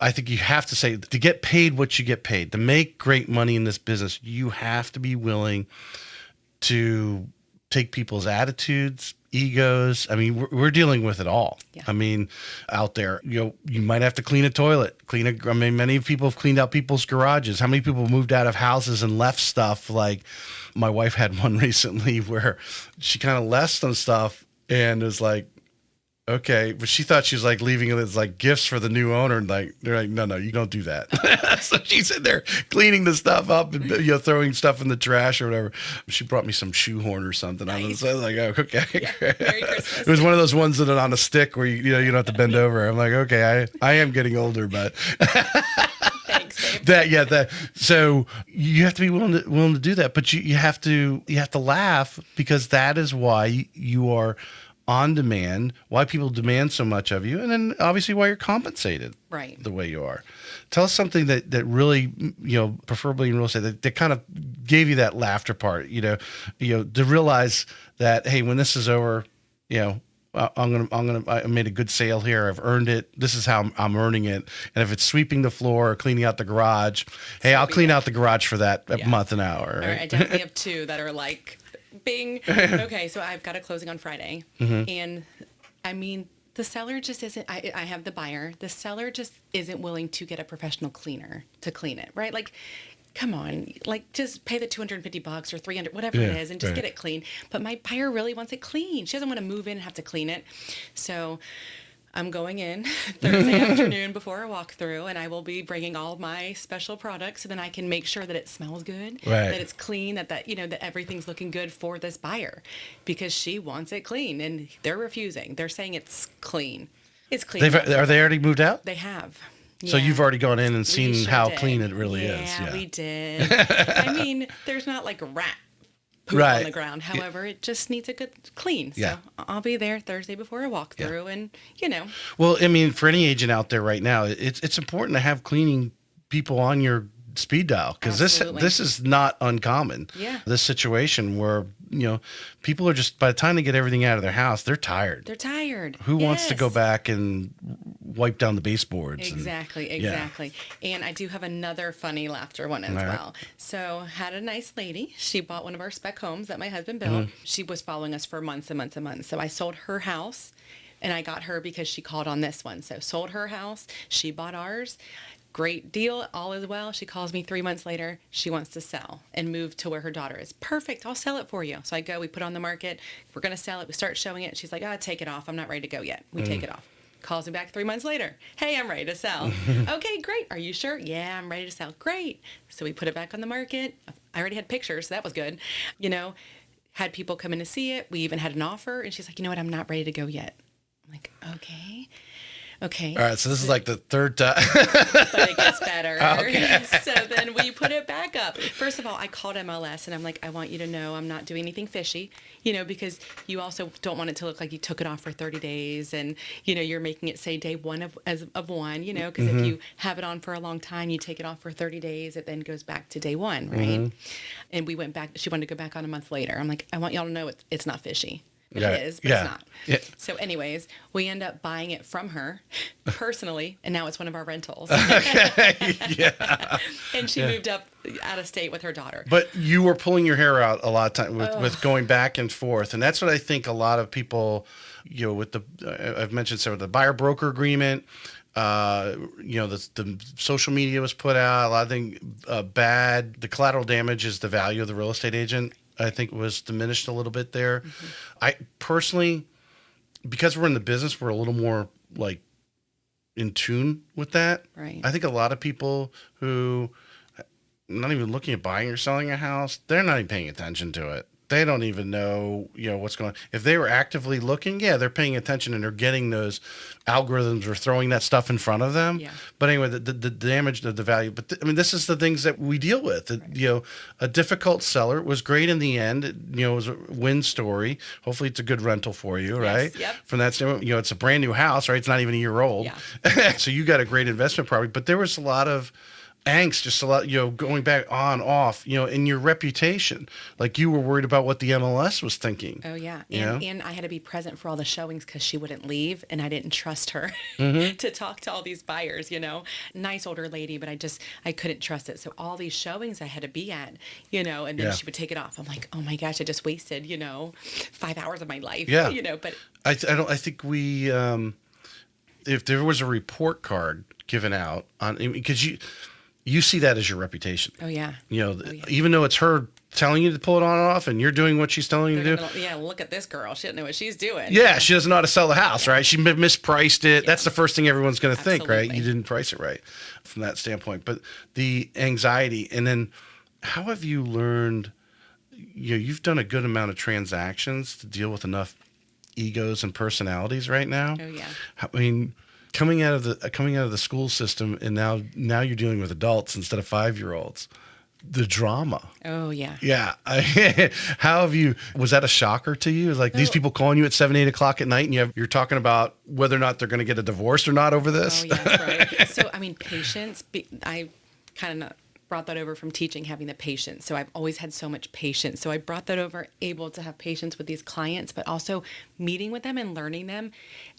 I think you have to say, to get paid what you get paid, to make great money in this business, you have to be willing to take people's attitudes, egos. I mean, we're dealing with it all. Yeah. I mean, out there, you might have to clean a toilet, many people have cleaned out people's garages. How many people moved out of houses and left stuff? Like my wife had one recently where she kind of left some stuff and was like, okay, but she thought she was like leaving it as like gifts for the new owner. And like, they're like, no, you don't do that. So she's in there cleaning the stuff up and throwing stuff in the trash or whatever. She brought me some shoehorn or something. Nice. I was like, oh, okay. Yeah. Merry Christmas. It was one of those ones that are on a stick where you don't have to bend over. I'm like, okay, I am getting older, but Thanks, babe. So you have to be willing to do that, but you have to laugh, because that is why you are on demand, why people demand so much of you, and then obviously why you're compensated Right. the way you are. Tell us something that really, preferably in real estate, that kind of gave you that laughter part, to realize that, hey, when this is over, I made a good sale here. I've earned it. This is how I'm earning it. And if it's sweeping the floor or cleaning out the garage, hey, I'll clean out the garage for that month an hour. Right? All right, I definitely have two that are like, bing. Okay, so I've got a closing on Friday. And I mean, the seller just isn't, I have the buyer. The seller just isn't willing to get a professional cleaner to clean it, right? Like, come on, like just pay the $250 or $300, whatever it is, and just get it clean. But my buyer really wants it clean. She doesn't want to move in and have to clean it. So I'm going in Thursday afternoon before a walkthrough, and I will be bringing all my special products so then I can make sure that it smells good, that it's clean, that everything's looking good for this buyer, because she wants it clean, and they're refusing. They're saying it's clean. It's clean. Are they already moved out? They have. So you've already gone in and seen how clean it really is. Yeah, we did. I mean, there's not like a rat poop on the ground. However, it just needs a good clean. So I'll be there Thursday before a walkthrough, and Well, I mean, for any agent out there right now, it's important to have cleaning people on your speed dial, because this is not uncommon. Yeah. This situation where people are just, by the time they get everything out of their house, they're tired. They're tired. Who wants to go back and wipe down the baseboards? Exactly. And I do have another funny laughter one as well. So had a nice lady. She bought one of our spec homes that my husband built. She was following us for months and months and months. So I sold her house, and I got her because she called on this one. So sold her house. She bought ours. Great deal, all is well. She calls me 3 months later. She wants to sell and move to where her daughter is. Perfect, I'll sell it for you. So I go, we put it on the market. We're going to sell it. We start showing it. She's like, take it off. I'm not ready to go yet. We take it off. Calls me back 3 months later. Hey, I'm ready to sell. Okay, great. Are you sure? Yeah, I'm ready to sell. Great. So we put it back on the market. I already had pictures, so that was good. Had people come in to see it. We even had an offer. And she's like, you know what? I'm not ready to go yet. I'm like, okay. Okay. All right, so this is like the third time. But it gets better. Okay. So then we put it back up. First of all, I called MLS and I'm like, I want you to know I'm not doing anything fishy, because you also don't want it to look like you took it off for 30 days and, you're making it say day one of one, because if you have it on for a long time, you take it off for 30 days, it then goes back to day one, right? And we went back, she wanted to go back on a month later. I'm like, I want y'all to know it's not fishy. It is, but it's not. Yeah. So anyways, we end up buying it from her personally, and now it's one of our rentals. Yeah. And she moved up out of state with her daughter. But you were pulling your hair out a lot of time with going back and forth. And that's what I think a lot of people, with I've mentioned the buyer broker agreement, the social media was put out, a lot of things bad. The collateral damage is the value of the real estate agent, I think, was diminished a little bit there. I personally, because we're in the business, we're a little more like in tune with that. Right. I think a lot of people who not even looking at buying or selling a house, they're not even paying attention to it. They don't even know, what's going on. If they were actively looking, they're paying attention and they're getting those algorithms or throwing that stuff in front of them. Yeah. But anyway, the damage, the value. But this is the things that we deal with. A difficult seller was great in the end. It was a win story. Hopefully, it's a good rental for you, right? Yep. From that standpoint, it's a brand new house, right? It's not even a year old. Yeah. So you got a great investment property. But there was a lot of angst, just a lot, going back on, off, in your reputation. Like you were worried about what the MLS was thinking. Oh yeah. You know? And I had to be present for all the showings because she wouldn't leave and I didn't trust her to talk to all these buyers, Nice older lady, but I couldn't trust it. So all these showings I had to be at, and then she would take it off. I'm like, oh my gosh, I just wasted, 5 hours of my life. Yeah. But I think we, if there was a report card given out on, because you see that as your reputation. Oh yeah. Even though it's her telling you to pull it on and off and you're doing what she's telling you to do. Yeah, look at this girl. She doesn't know what she's doing. Yeah, she doesn't know how to sell the house, right? She mispriced it. Yeah. That's the first thing everyone's going to think, right? You didn't price it right from that standpoint. But the anxiety, and then how have you learned, you've done a good amount of transactions to deal with enough egos and personalities right now. Oh yeah. I mean, coming out of the school system, and now you're dealing with adults instead of 5-year-olds. The drama. Oh yeah. Yeah. How have you? Was that a shocker to you? Like these people calling you at 7, 8 o'clock at night, and you're talking about whether or not they're going to get a divorce or not over this. Oh yes, right. So I mean, patience. I kind of brought that over from teaching, having the patience. So I've always had so much patience. So I brought that over, able to have patience with these clients, but also meeting with them and learning them.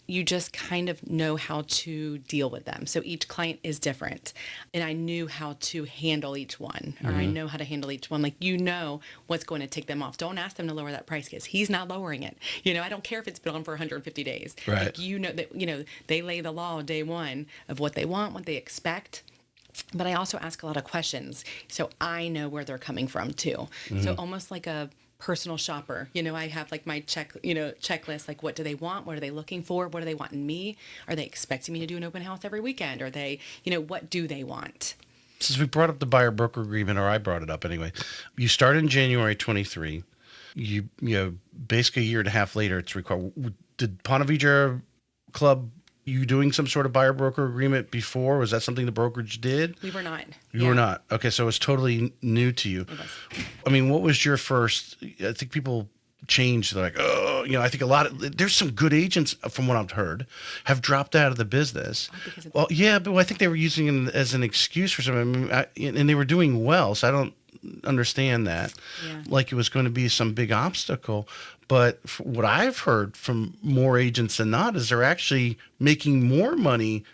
You just kind of know how to deal with them. So each client is different. And I knew how to handle each one, or I know how to handle each one. Like, what's going to tick them off. Don't ask them to lower that price because he's not lowering it. I don't care if it's been on for 150 days. Right. Like, that, they lay the law day one of what they want, what they expect. But I also ask a lot of questions, so I know where they're coming from too. So almost like a personal shopper. I have like my checklist, like what do they want? What are they looking for? What do they want in me? Are they expecting me to do an open house every weekend? Are they, what do they want? Since we brought up the buyer broker agreement, or I brought it up anyway, you started in January 23. You basically a year and a half later, it's required. Did Ponte Vedra Club, you doing some sort of buyer broker agreement before? Was that something the brokerage did? We were not. You were not. Okay, so it was totally new to you. It was. I mean, what was your first? I think people change. They're like, oh, I think there's some good agents, from what I've heard, have dropped out of the business. Well, yeah, but I think they were using it as an excuse for something. And they were doing well, so I don't understand that. Yeah. Like it was going to be some big obstacle. But what I've heard from more agents than not is they're actually making more money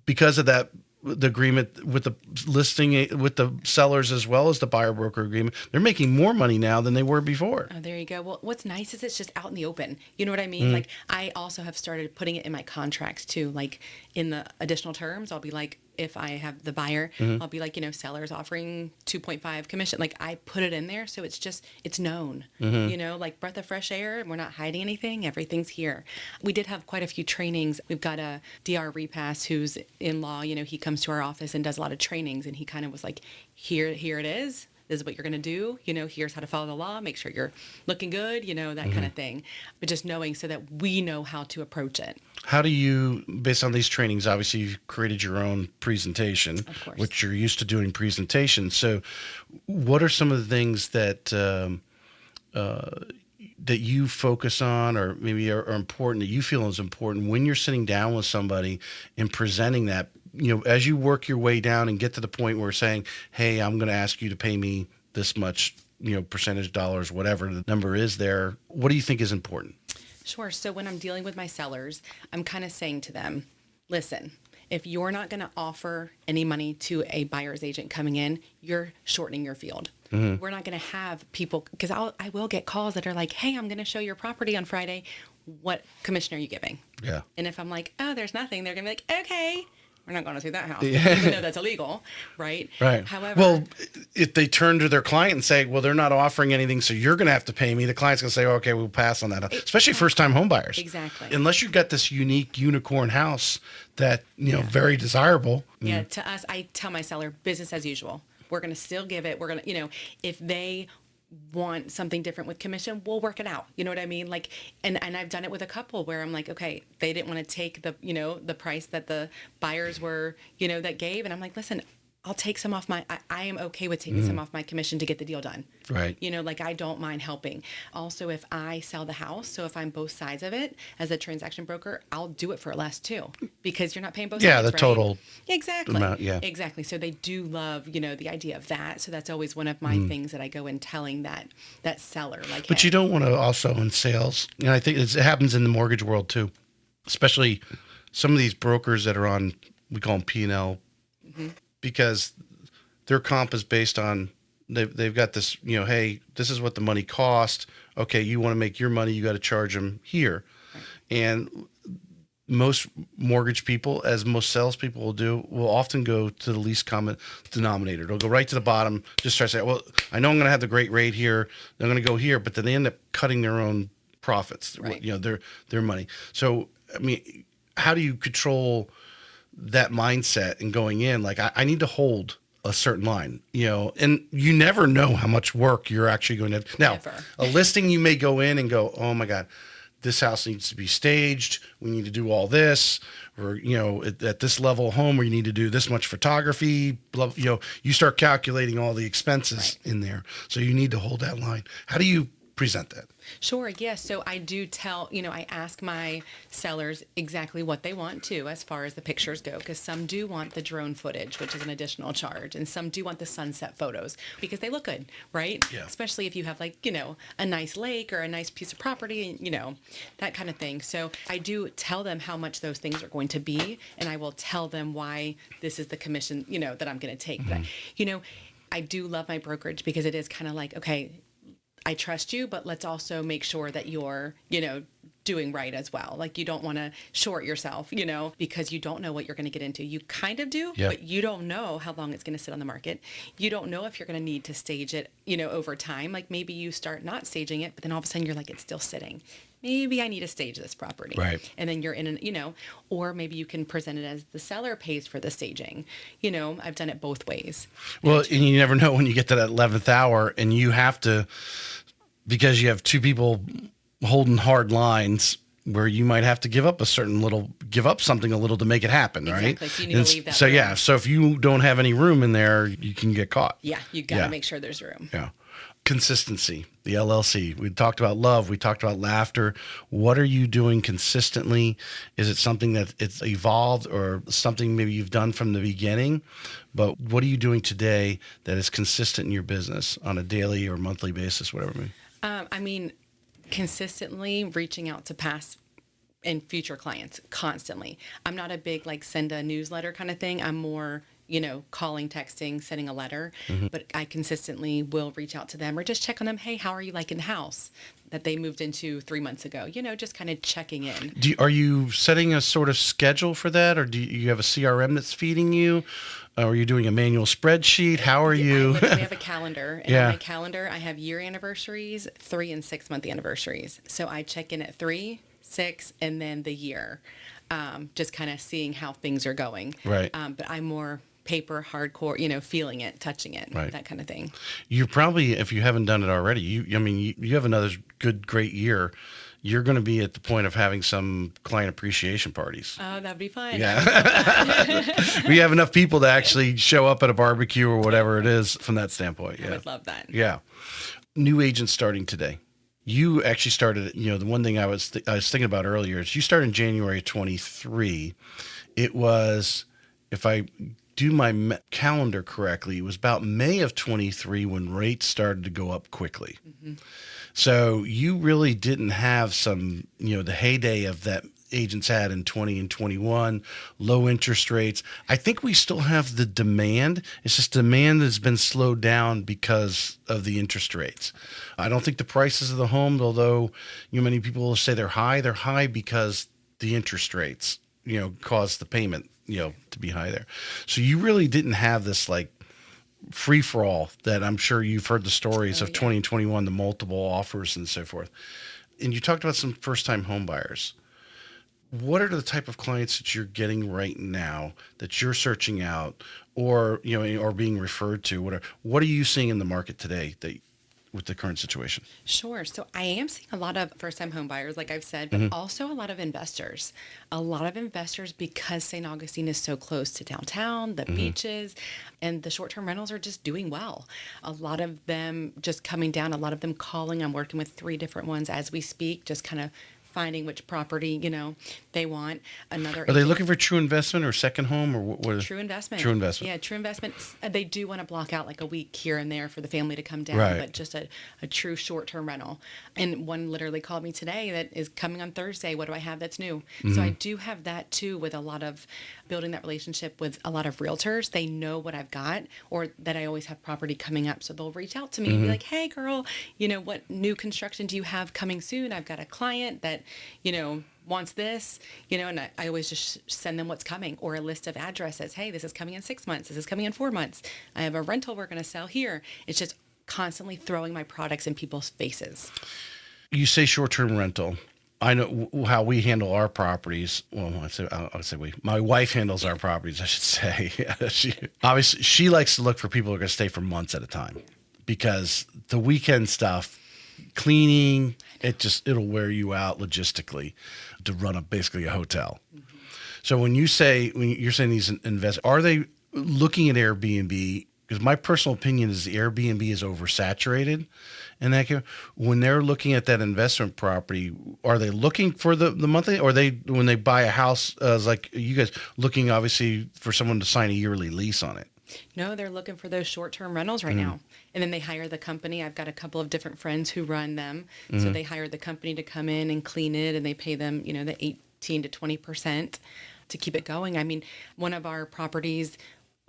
because of that, the agreement with the listing, with the sellers, as well as the buyer broker agreement. They're making more money now than they were before. Oh, there you go. Well, what's nice is it's just out in the open. You know what I mean? Like, I also have started putting it in my contracts too. Like in the additional terms, I'll be like, if I have the buyer, I'll be like, sellers offering 2.5 commission. Like, I put it in there, so it's known. Like breath of fresh air. We're not hiding anything. Everything's here. We did have quite a few trainings. We've got a DR Repass who's in law. He comes to our office and does a lot of trainings, and he kind of was like, here it is. This is what you're going to do. Here's how to follow the law. Make sure you're looking good, that kind of thing. But just knowing so that we know how to approach it. How do you, based on these trainings, obviously you've created your own presentation, of course, which you're used to doing presentations. So what are some of the things that that you focus on, or maybe are important, that you feel is important when you're sitting down with somebody and presenting that, as you work your way down and get to the point where saying, hey, I'm going to ask you to pay me this much, percentage dollars, whatever the number is there. What do you think is important? Sure. So when I'm dealing with my sellers, I'm kind of saying to them, listen, if you're not going to offer any money to a buyer's agent coming in, you're shortening your field. We're not going to have people, because I will get calls that are like, hey, I'm going to show your property on Friday. What commission are you giving? Yeah. And if I'm like, oh, there's nothing, they're going to be like, okay, we're not going to see that house, even though that's illegal, right? Right. However, well, if they turn to their client and say, well, they're not offering anything, so you're going to have to pay me, the client's going to say, oh, okay, we'll pass on that. Especially first-time home buyers. Exactly. Unless you've got this unique unicorn house that, very desirable. Yeah, to us, I tell my seller, business as usual. We're going to still give it. We're going to, if they want something different with commission, we'll work it out. You know what I mean? Like, and I've done it with a couple where I'm like, okay, they didn't want to take the, the price that the buyers were, that gave. And I'm like, listen, I'll take some off I am okay with taking some off my commission to get the deal done. Right. Like I don't mind helping. Also, if I sell the house, so if I'm both sides of it as a transaction broker, I'll do it for less too, because you're not paying both sides. Yeah, the right? total exactly amount. Yeah, exactly. So they do love, the idea of that. So that's always one of my things that I go in telling that seller, like. But hey, you don't want to also in sales. I think it happens in the mortgage world too, especially some of these brokers that are on, we call them P&L, because their comp is based on they've got this, hey, this is what the money cost. Okay, you want to make your money, you got to charge them here. Right. And most mortgage people, as most salespeople will often go to the least common denominator. They'll go right to the bottom, just try to say, well, I know I'm going to have the great rate here. They're going to go here, but then they end up cutting their own profits, Right. their money. So, I mean, how do you control that mindset and going in? Like, I need to hold a certain line, and you never know how much work you're actually going to have. Now, Never. A listing, you may go in and go, oh my God, this house needs to be staged. We need to do all this, or, at this level of home where you need to do this much photography, you start calculating all the expenses in there. So you need to hold that line. How do you present that? Sure. Yes. So I do tell, I ask my sellers exactly what they want too, as far as the pictures go, because some do want the drone footage, which is an additional charge, and some do want the sunset photos because they look good, right? Yeah. Especially if you have a nice lake or a nice piece of property, that kind of thing. So I do tell them how much those things are going to be, and I will tell them why this is the commission, that I'm going to take. But I do love my brokerage because it is kind of like, okay, I trust you, but let's also make sure that you're, doing right as well. Like, you don't want to short yourself, because you don't know what you're going to get into. You kind of do, but you don't know how long it's going to sit on the market. You don't know if you're going to need to stage it, over time. Like, maybe you start not staging it, but then all of a sudden you're like, it's still sitting. Maybe I need to stage this property. Right. And then you're in or maybe you can present it as the seller pays for the staging. I've done it both ways. Well, and you never know when you get to that 11th hour and you have to, because you have two people holding hard lines, where you might have to give up something a little to make it happen, right? Exactly. So you need to leave that So room. yeah, so if you don't have any room in there, you can get caught. Yeah, you got to make sure there's room. Yeah. Consistency, the LLC. We talked about love. We talked about laughter. What are you doing consistently? Is it something that it's evolved, or something maybe you've done from the beginning? But what are you doing today that is consistent in your business on a daily or monthly basis, whatever it may be? Consistently reaching out to past and future clients constantly. I'm not a big send a newsletter kind of thing. I'm more calling, texting, sending a letter, but I consistently will reach out to them or just check on them. Hey, how are you liking the house that they moved into 3 months ago? Just kind of checking in. Are you setting a sort of schedule for that, or do you have a CRM that's feeding you? Or are you doing a manual spreadsheet? How are you? We have a calendar, and on my calendar, I have year anniversaries, 3 and 6 month anniversaries. So I check in at 3, 6, and then the year, just kind of seeing how things are going. Right. But I'm more paper, hardcore, feeling it, touching it, right. That kind of thing. You're probably, if you haven't done it already, you have another great year. You're going to be at the point of having some client appreciation parties. Oh, that'd be fun. Yeah. We have enough people to actually show up at a barbecue or whatever it is from that standpoint. Yeah. I would love that. Yeah. New agents starting today. You actually started, the one thing I was thinking about earlier is you started in January of 23. It was, if I do my calendar correctly, it was about May of 23 when rates started to go up quickly. Mm-hmm. So you really didn't have the heyday of that agents had in 20 and 21, low interest rates. I think we still have the demand. It's just demand has been slowed down because of the interest rates. I don't think the prices of the homes, although many people will say they're high because the interest rates, cause the payment, to be high there. So you really didn't have this free for all that I'm sure you've heard the stories of 20 and 21, the multiple offers and so forth. And you talked about some first time home buyers. What are the type of clients that you're getting right now that you're searching out or, or being referred to? What are you seeing in the market today that with the current situation? Sure. So I am seeing a lot of first-time home buyers, like I've said, but also a lot of investors. A lot of investors because St. Augustine is so close to downtown, the beaches, and the short-term rentals are just doing well. A lot of them just coming down, a lot of them calling. I'm working with 3 different ones as we speak, just kind of finding which property, they want. Another Are they looking for true investment or second home or what is true investment? True investment. Yeah, true investment. They do want to block out like a week here and there for the family to come down, Right. but just a true short-term rental. And one literally called me today that is coming on Thursday. What do I have that's new? So I do have that too with a lot of building that relationship with a lot of realtors. They know what I've got or that I always have property coming up. So they'll reach out to me and be like, hey girl, what new construction do you have coming soon? I've got a client that, wants this, and I always just send them what's coming or a list of addresses. Hey, this is coming in 6 months. This is coming in 4 months. I have a rental we're going to sell here. It's just constantly throwing my products in people's faces. You say short-term rental. I know how we handle our properties. Well, I'll say we. My wife handles our properties, I should say. She likes to look for people who are going to stay for months at a time because the weekend stuff, cleaning, it'll wear you out logistically to run basically a hotel. So when you're saying these investors, are they looking at Airbnb? Because my personal opinion is the Airbnb is oversaturated. And when they're looking at that investment property, are they looking for the monthly, or when they buy a house, like you guys, looking obviously for someone to sign a yearly lease on it? No, they're looking for those short-term rentals right now. And then they hire the company. I've got a couple of different friends who run them. So they hire the company to come in and clean it, and they pay them, the 18 to 20% to keep it going. I mean, one of our properties,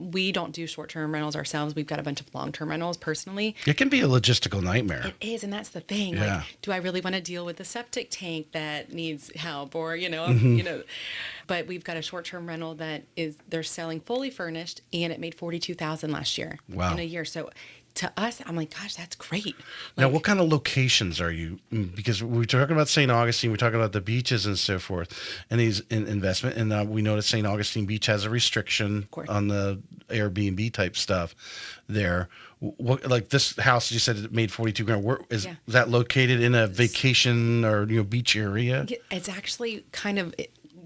we don't do short-term rentals ourselves. We've got a bunch of long-term rentals personally. It can be a logistical nightmare. It is, and that's the thing. Yeah. Like, do I really want to deal with the septic tank that needs help, or But we've got a short-term rental they're selling fully furnished, and it made $42,000 last year. Wow. In a year. So to us, I'm like, gosh, that's great. Now, what kind of locations are you? Because we're talking about St. Augustine, we're talking about the beaches and so forth, and these investment. And we know that St. Augustine Beach has a restriction on the Airbnb type stuff there. What, like this house, you said it made $42,000. Where is that located in a vacation or beach area? It's actually kind of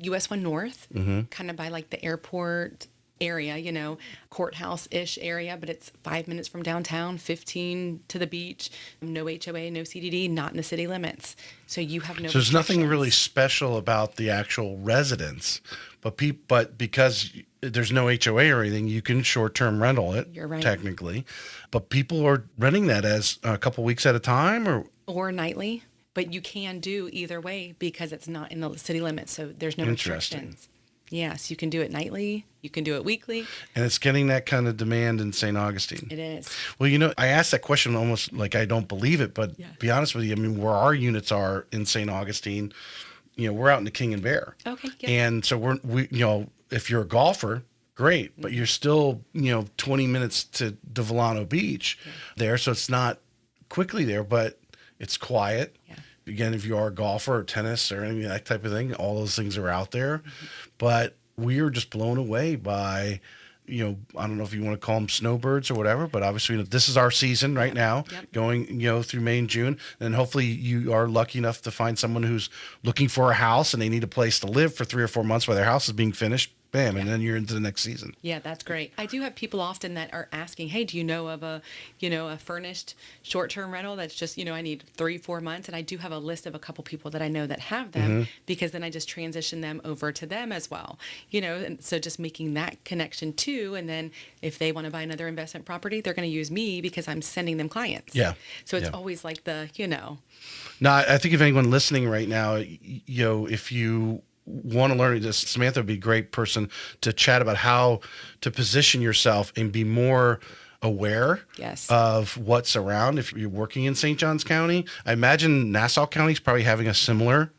US 1 North, kind of by like the airport area, courthouse-ish area, but it's 5 minutes from downtown, 15 to the beach, no HOA, no CDD, not in the city limits. So you have no. So there's nothing really special about the actual residence, but because there's no HOA or anything, you can short-term rental it. You're right. Technically, but people are renting that as a couple weeks at a time or nightly. But you can do either way because it's not in the city limits, so there's no restrictions. Yes, you can do it nightly. You can do it weekly. And it's getting that kind of demand in St. Augustine. It is. Well, I asked that question almost like I don't believe it, but be honest with you, I mean, where our units are in St. Augustine, we're out in the King and Bear. Okay. Yep. And so we if you're a golfer, great, but you're still, 20 minutes to Volano Beach there. So it's not quickly there, but it's quiet. Yeah. Again, if you are a golfer or tennis or any of that type of thing, all those things are out there. But we are just blown away by, I don't know if you want to call them snowbirds or whatever, but obviously this is our season right now, going, through May and June. And hopefully you are lucky enough to find someone who's looking for a house and they need a place to live for 3 or 4 months while their house is being finished. Bam, and then you're into the next season. Yeah, that's great. I do have people often that are asking, hey, do you know of a furnished short-term rental that's just, I need 3-4 months? And I do have a list of a couple people that I know that have them because then I just transition them over to them as well. And so just making that connection too. And then if they want to buy another investment property, they're going to use me because I'm sending them clients. Yeah. So it's always like Now, I think if anyone listening right now, if you want to learn this, Samantha would be a great person to chat about how to position yourself and be more aware of what's around. If you're working in St. Johns County, I imagine Nassau County is probably having a similar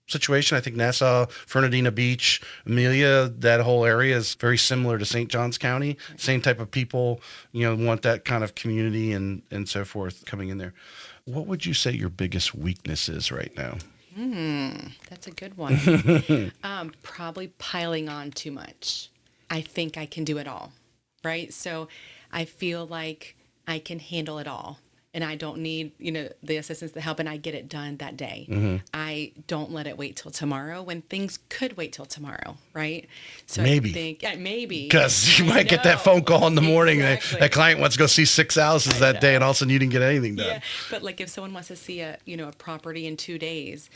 situation. I think Nassau, Fernandina Beach, Amelia, that whole area is very similar to St. Johns County. Same type of people, want that kind of community and so forth coming in there. What would you say your biggest weakness is right now? That's a good one. Probably piling on too much. I think I can do it all, right? So I feel like I can handle it all. and I don't need, the assistance to help, and I get it done that day. I don't let it wait till tomorrow when things could wait till tomorrow, right? So Maybe. I think, maybe. Because you might get that phone call in the morning. Exactly. That client wants to go see 6 houses that day, and all of a sudden you didn't get anything done. Yeah, but like if someone wants to see a property in 2 days,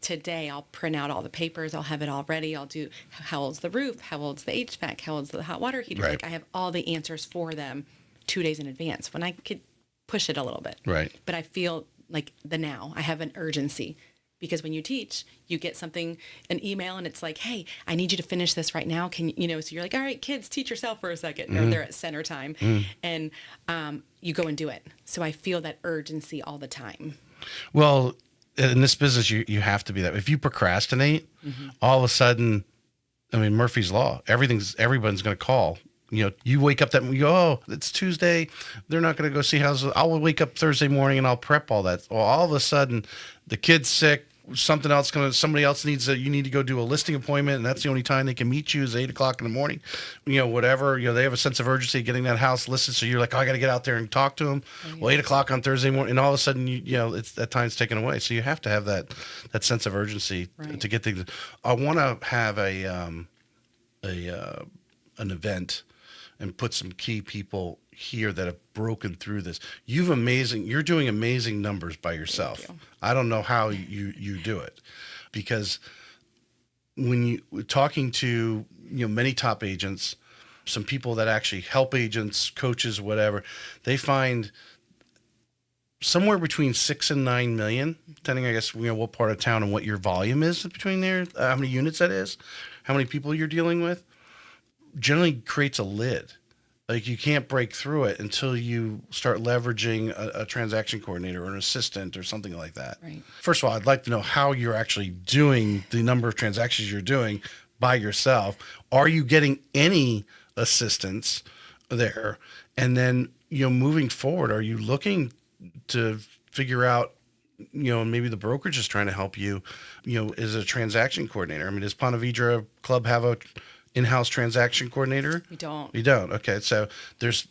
today I'll print out all the papers. I'll have it all ready. I'll do how old's the roof, how old's the HVAC, how old's the hot water heater. Right. Like I have all the answers for them 2 days in advance when I could push it a little bit. Right. But I feel like I have an urgency, because when you teach, you get something, an email, and it's like, hey, I need you to finish this right now. Can so you're like, all right, kids, teach yourself for a second. Or they're at center time, and you go and do it. So I feel that urgency all the time. Well, in this business, you have to be that. If you procrastinate, all of a sudden, Murphy's Law, everyone's going to call. You wake up you go, oh, it's Tuesday. They're not going to go see houses. I'll wake up Thursday morning and I'll prep all that. Well, all of a sudden, the kid's sick. Somebody else you need to go do a listing appointment, and that's the only time they can meet you is 8:00 in the morning. Whatever. They have a sense of urgency getting that house listed. So you're like, oh, I got to get out there and talk to them. Well, 8:00 on Thursday morning, and all of a sudden, it's that time's taken away. So you have to have that sense of urgency to get things. I want to have an event and put some key people here that have broken through this. You're doing amazing numbers by yourself. Thank you. I don't know how you do it, because when you're talking to many top agents, some people that actually help agents, coaches, whatever, they find somewhere between 6 and 9 million, depending, I guess, what part of town and what your volume is between there, how many units that is, how many people you're dealing with, generally creates a lid. Like you can't break through it until you start leveraging a transaction coordinator or an assistant or something like that. Right. First of all, I'd like to know how you're actually doing the number of transactions you're doing by yourself. Are you getting any assistance there? And then, moving forward, are you looking to figure out, maybe the brokerage is trying to help you, as a transaction coordinator? Does Ponte Vedra Club have a in-house transaction coordinator? We don't. You don't. Okay. So there's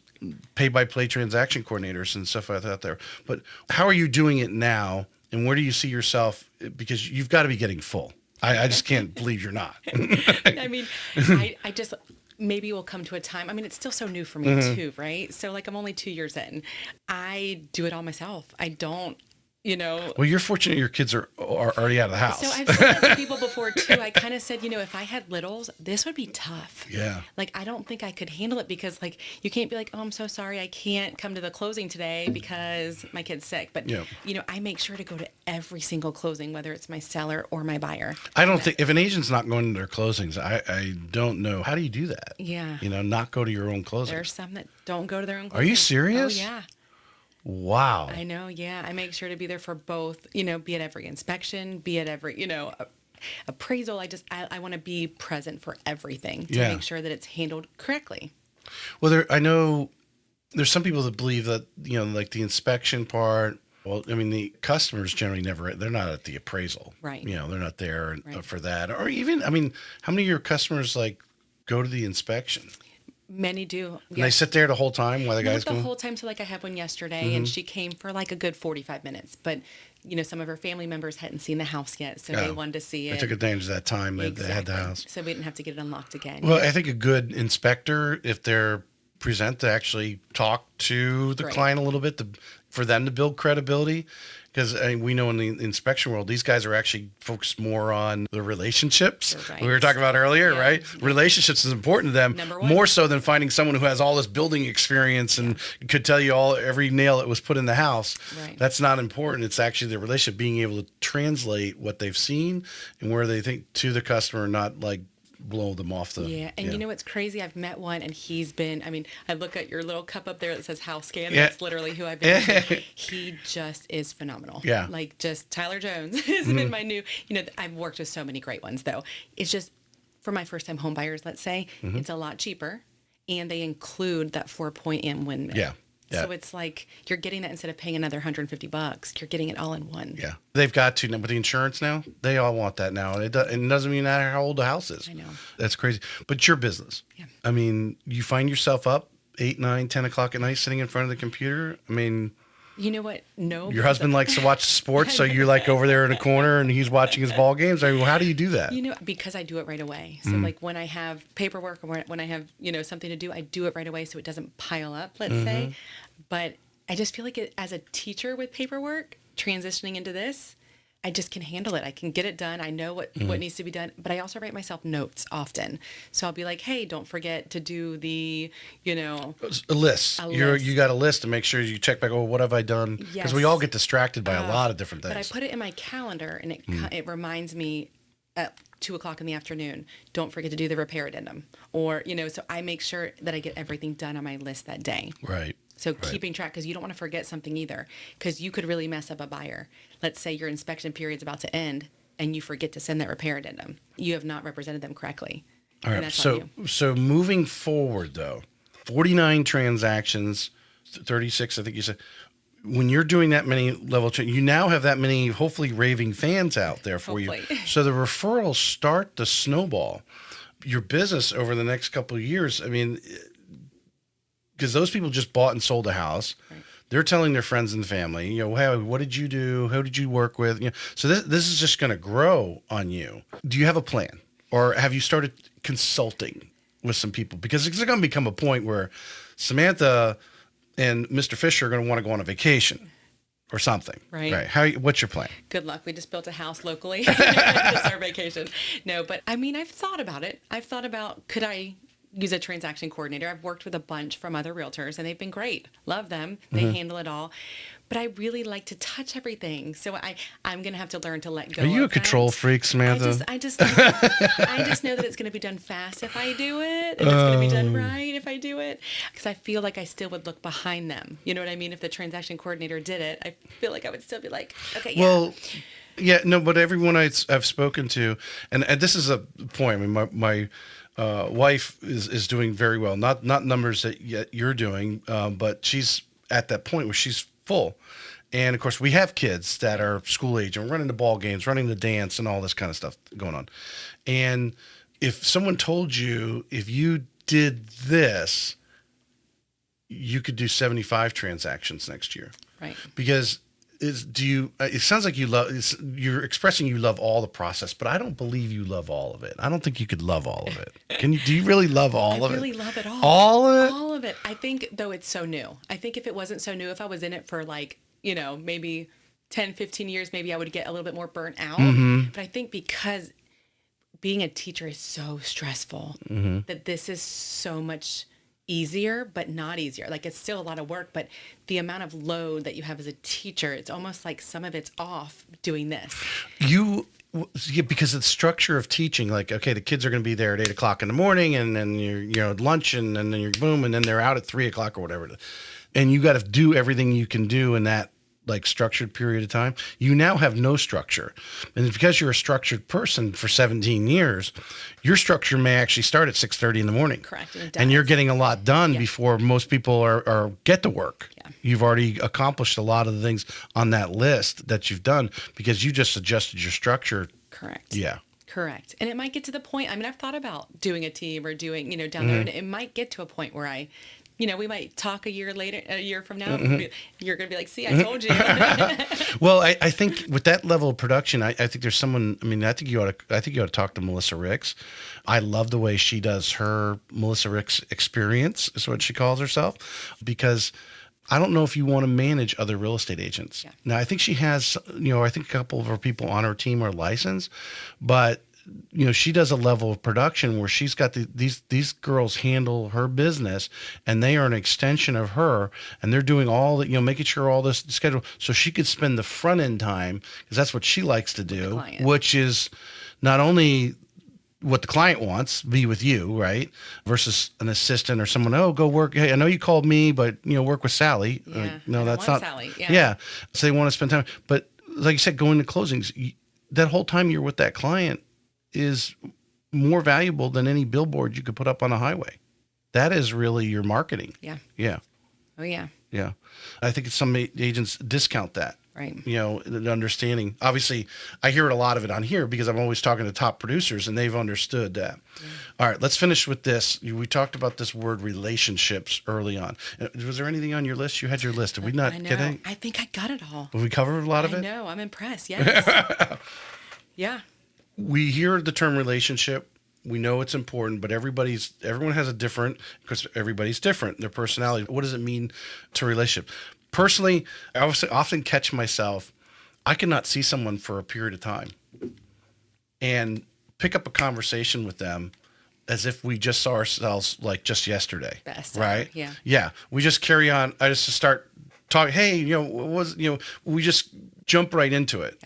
pay-by-play transaction coordinators and stuff like that out there. But how are you doing it now? And where do you see yourself? Because you've got to be getting full. I just can't believe you're not. I just, maybe we'll come to a time. It's still so new for me too, right? So like I'm only 2 years in. I do it all myself. I don't, Well, you're fortunate your kids are already out of the house. So I've said that to people before too. I kind of said, if I had littles, this would be tough. Yeah. Like, I don't think I could handle it, because like, you can't be like, oh, I'm so sorry, I can't come to the closing today because my kid's sick. But, I make sure to go to every single closing, whether it's my seller or my buyer. I don't think, if an agent's not going to their closings, I don't know. How do you do that? Yeah. Not go to your own closing? There's some that don't go to their own closing. Are you serious? Oh, yeah. Wow. I know, yeah. I make sure to be there for both, be at every inspection, be at every, appraisal. I want to be present for everything to make sure that it's handled correctly. Well, I know there's some people that believe that, like the inspection part, well, the customers generally they're not at the appraisal. Right. They're not there for that. Or even, how many of your customers go to the inspection? Many do. And they sit there the whole time while the guy's going? The whole time. So like I had one yesterday, and she came for like a good 45 minutes. But, some of her family members hadn't seen the house yet, so they wanted to see it. They took advantage of that time. Exactly. They had the house. So we didn't have to get it unlocked again. Well, I think a good inspector, if they're present to actually talk to the client a little bit, for them to build credibility. Because we know in the inspection world, these guys are actually focused more on the relationships we were talking about earlier, right? Relationships is important to them, more so than finding someone who has all this building experience and could tell you every nail that was put in the house. Right. That's not important. It's actually the relationship, being able to translate what they've seen and where they think to the customer, not like blow them off the... Yeah, and you know what's crazy? I've met one, and he's been, I look at your little cup up there that says house scan. That's literally who I've been with. He just is phenomenal. Yeah. Like, just Tyler Jones has been my new... I've worked with so many great ones, though. It's just, for my first-time home buyers, let's say, it's a lot cheaper, and they include that 4-point M windmill. Yeah. So it's like you're getting that instead of paying another $150. You're getting it all in one. Yeah. They've got to, but the insurance now, they all want that now. And it doesn't mean matter how old the house is. I know. That's crazy. But it's your business. Yeah. You find yourself up 8, 9, 10 o'clock at night sitting in front of the computer. You know what? No. Your husband likes to watch sports, so you're like over there in a corner and he's watching his ball games. I mean, how do you do that? Because I do it right away. So like when I have paperwork or when I have, something to do, I do it right away so it doesn't pile up, let's say. But I just feel like as a teacher with paperwork, transitioning into this, I just can handle it. I can get it done. I know what needs to be done, but I also write myself notes often. So I'll be like, hey, don't forget to do the, a list. You got a list to make sure you check back. Oh, what have I done? Because we all get distracted by a lot of different things. But I put it in my calendar, and it reminds me at 2:00 in the afternoon. Don't forget to do the repair addendum, or so I make sure that I get everything done on my list that day. Right. So keeping track, because you don't want to forget something either, because you could really mess up a buyer. Let's say your inspection period's about to end and you forget to send that repair addendum. You have not represented them correctly. All right. So moving forward, though, 49 transactions, 36, I think you said. When you're doing that many you now have that many, hopefully, raving fans out there for you. So the referrals start to snowball. Your business over the next couple of years, I mean, because those people just bought and sold a house. Right. They're telling their friends and family, hey, what did you do? Who did you work with? So this is just going to grow on you. Do you have a plan, or have you started consulting with some people? Because it's going to become a point where Samantha and Mr. Fisher are going to want to go on a vacation or something. Right. What's your plan? Good luck. We just built a house locally. It's our vacation. No, but I mean, I've thought about it. I've thought about, could I use a transaction coordinator? I've worked with a bunch from other realtors and they've been great. Love them. They handle it all. But I really like to touch everything. So I'm going to have to learn to let go. Are you a control freak, Samantha? I just know that it's going to be done fast if I do it. And it's going to be done right if I do it. Because I feel like I still would look behind them. You know what I mean? If the transaction coordinator did it, I feel like I would still be like, okay, yeah. Well, yeah, no, but everyone I've spoken to, and this is a point. I mean, my wife is doing very well. Not numbers that yet you're doing, but she's at that point where she's full. And of course, we have kids that are school age and running the ball games, running the dance, and all this kind of stuff going on. And if someone told you, if you did this, you could do 75 transactions next year, right? Because it sounds like you're expressing you love all the process, but I don't believe you love all of it. I don't think you could love all of it. Do you really love all of it? I really love it all. All of it? All of it. I think, though, it's so new. I think if it wasn't so new, if I was in it for maybe 10, 15 years, maybe I would get a little bit more burnt out. But I think because being a teacher is so stressful that this is so much easier, but not easier. Like, it's still a lot of work, but the amount of load that you have as a teacher, it's almost like some of it's off doing this. Because the structure of teaching, like, okay, the kids are going to be there at 8:00 in the morning, and then you're at lunch, and then you're boom, and then they're out at 3:00 or whatever. And you got to do everything you can do in that like structured period of time. You now have no structure. And it's because you're a structured person for 17 years, your structure may actually start at 6:30 in the morning. Correct. And you're getting a lot done before most people are get to work. Yeah. You've already accomplished a lot of the things on that list that you've done because you just adjusted your structure. Correct. Yeah. Correct. And it might get to the point, I mean, I've thought about doing a team or doing, down there, and it might get to a point where we might talk a year from now. You're going to be like, see, I told you. Well, I think with that level of production, I think there's someone, I think you ought to talk to Melissa Ricks. I love the way she does her Melissa Ricks experience, is what she calls herself, because I don't know if you want to manage other real estate agents. Yeah. Now, I think she has, I think a couple of her people on her team are licensed, but she does a level of production where she's got these girls handle her business, and they are an extension of her, and they're doing all that, making sure all this schedule, so she could spend the front end time, because that's what she likes to do, which is not only what the client wants, be with you, right? Versus an assistant or someone, go work. Hey, I know you called me, but work with Sally. Yeah, no, that's not Sally. Yeah. So they want to spend time, but like you said, going to closings, that whole time you're with that client is more valuable than any billboard you could put up on a highway. That is really your marketing. Yeah. Yeah. Oh, yeah. Yeah. I think some agents discount that Right. The understanding. Obviously, I hear a lot of it on here because I'm always talking to top producers and they've understood that. Yeah. All right, let's finish with this. We talked about this word relationships early on. Was there anything on your list? You had your list. Did we not get any? I think I got it all. Did we cover a lot of it? I know. I'm impressed. Yes. Yeah. We hear the term relationship. We know it's important, but everyone has a different, because everybody's different, their personality. What does it mean to relationship? Personally, I often catch myself, I cannot see someone for a period of time and pick up a conversation with them as if we just saw ourselves like just yesterday. Best right? Ever. Yeah. Yeah. We just carry on. I just start talking, hey, we just jump right into it,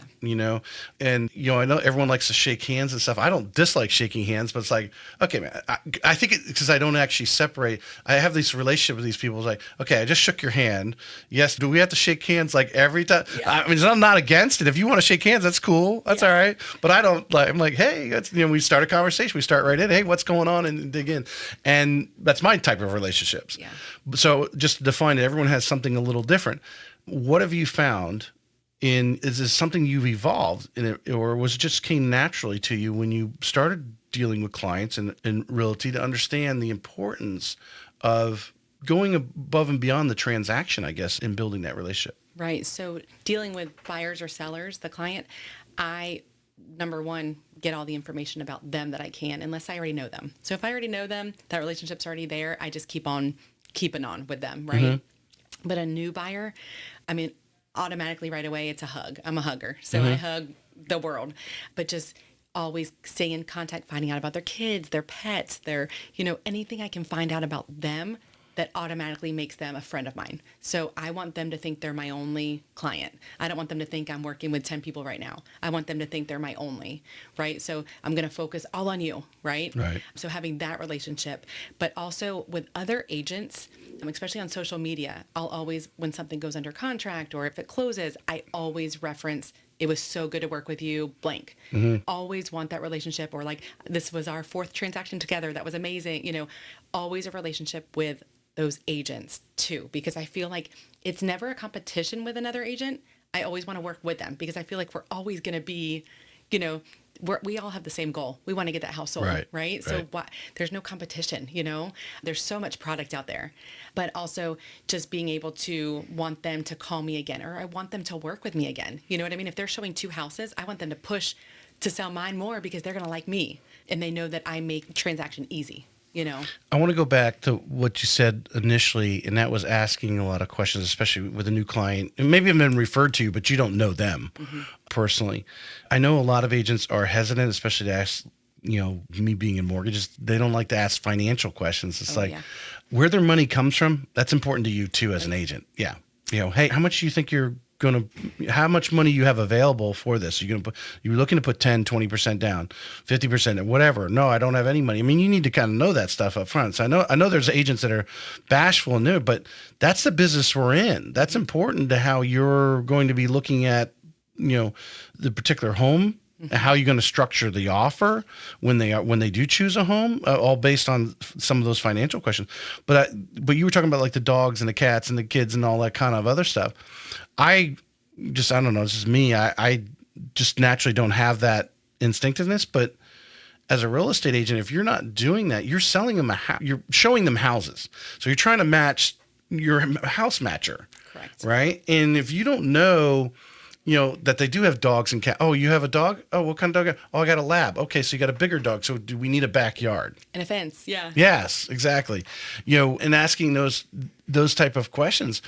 and, I know everyone likes to shake hands and stuff. I don't dislike shaking hands, but it's like, okay, man, I think because I don't actually separate. I have this relationship with these people. It's like, okay, I just shook your hand. Yes. Do we have to shake hands like every time? Yeah. I mean, I'm not against it. If you want to shake hands, that's cool. That's all right. But I don't I'm like, hey, we start a conversation. We start right in. Hey, what's going on? And dig in. And that's my type of relationships. Yeah. So just to define it, everyone has something a little different. What have you found is this something you've evolved in it, or was it just came naturally to you when you started dealing with clients in realty to understand the importance of going above and beyond the transaction, I guess, in building that relationship? Right. So dealing with buyers or sellers, the client, I, number one, get all the information about them that I can, unless I already know them. So if I already know them, that relationship's already there, I just keep on keeping on with them, right? Mm-hmm. But a new buyer, automatically right away, it's a hug. I'm a hugger. So I hug the world, but just always stay in contact, finding out about their kids, their pets, their, anything I can find out about them that automatically makes them a friend of mine. So I want them to think they're my only client. I don't want them to think I'm working with 10 people right now. I want them to think they're my only, right? So I'm going to focus all on you, right? Right. So having that relationship, but also with other agents, especially on social media, I'll always, when something goes under contract or if it closes, I always reference, it was so good to work with you, blank. Mm-hmm. Always want that relationship, or like, this was our 4th transaction together. That was amazing. Always a relationship with those agents too, because I feel like it's never a competition with another agent. I always want to work with them because I feel like we're always going to be, we all have the same goal. We want to get that house sold, right? So there's no competition, there's so much product out there, but also just being able to want them to call me again, or I want them to work with me again. You know what I mean? If they're showing 2 houses, I want them to push to sell mine more because they're going to like me and they know that I make the transaction easy. I want to go back to what you said initially, and that was asking a lot of questions, especially with a new client. And maybe I've been referred to, but you don't know them personally. I know a lot of agents are hesitant, especially to ask, me being in mortgages, they don't like to ask financial questions. It's where their money comes from, that's important to you too as an agent. Yeah. Hey, how much do you think how much money you have available for this? You're looking to put 10, 20% down, 50%, whatever. No, I don't have any money. I mean, you need to kind of know that stuff up front. So I know there's agents that are bashful and new, but that's the business we're in. That's important to how you're going to be looking at, the particular home, how you're going to structure the offer when they do choose a home, all based on some of those financial questions. But you were talking about like the dogs and the cats and the kids and all that kind of other stuff. I don't know. This is me. I just naturally don't have that instinctiveness. But as a real estate agent, if you're not doing that, you're selling them you're showing them houses. So you're trying to match your house matcher. Correct. Right. And if you don't know, that they do have dogs and cats. Oh, you have a dog? Oh, what kind of dog? Oh, I got a lab. Okay, so you got a bigger dog. So do we need a backyard? And a fence, yeah. Yes, exactly. And asking those type of questions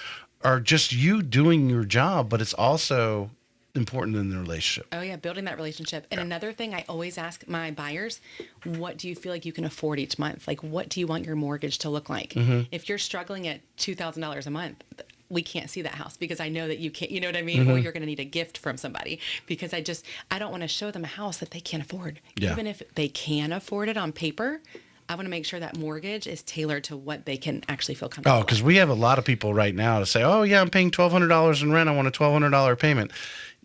are just you doing your job, but it's also important in the relationship. Oh, yeah, building that relationship. And another thing I always ask my buyers, what do you feel like you can afford each month? Like, what do you want your mortgage to look like? Mm-hmm. If you're struggling at $2,000 a month, we can't see that house because I know that you can't, you know what I mean? Mm-hmm. Or you're going to need a gift from somebody because I don't want to show them a house that they can't afford. Yeah. Even if they can afford it on paper, I want to make sure that mortgage is tailored to what they can actually feel comfortable with. Because we have a lot of people right now to say, oh, yeah, I'm paying $1,200 in rent. I want a $1,200 payment.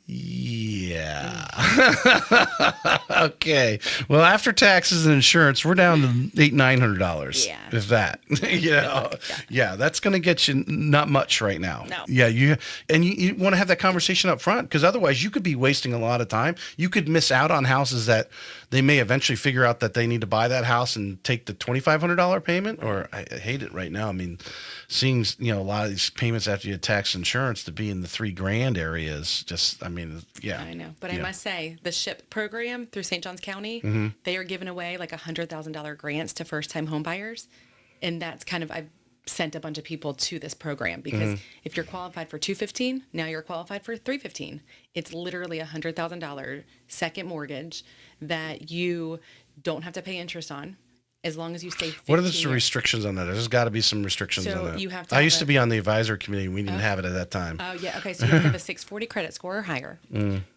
Yeah. Okay. Well, after taxes and insurance, we're down to $900. Yeah. If that, yeah, that's going to get you not much right now. No. Yeah. You want to have that conversation up front, because otherwise you could be wasting a lot of time. You could miss out on houses that they may eventually figure out that they need to buy that house and take the $2,500 payment. Or I hate it right now. I mean, seeing, a lot of these payments after you have tax insurance to be in the $3,000 area is just, yeah. I know. But I must say, the SHIP program through St. Johns County, they are giving away like $100,000 grants to first-time home buyers. And that's I've sent a bunch of people to this program, because if you're qualified for $215, now you're qualified for $315. It's literally $100,000 second mortgage that you don't have to pay interest on, as long as you stay 15 What are the years. restrictions on that? There's got to be some restrictions So on that. you have to I have used to be on the advisor committee. We didn't have it at that time. Oh, yeah. Okay. So you have to have a 640 credit score or higher.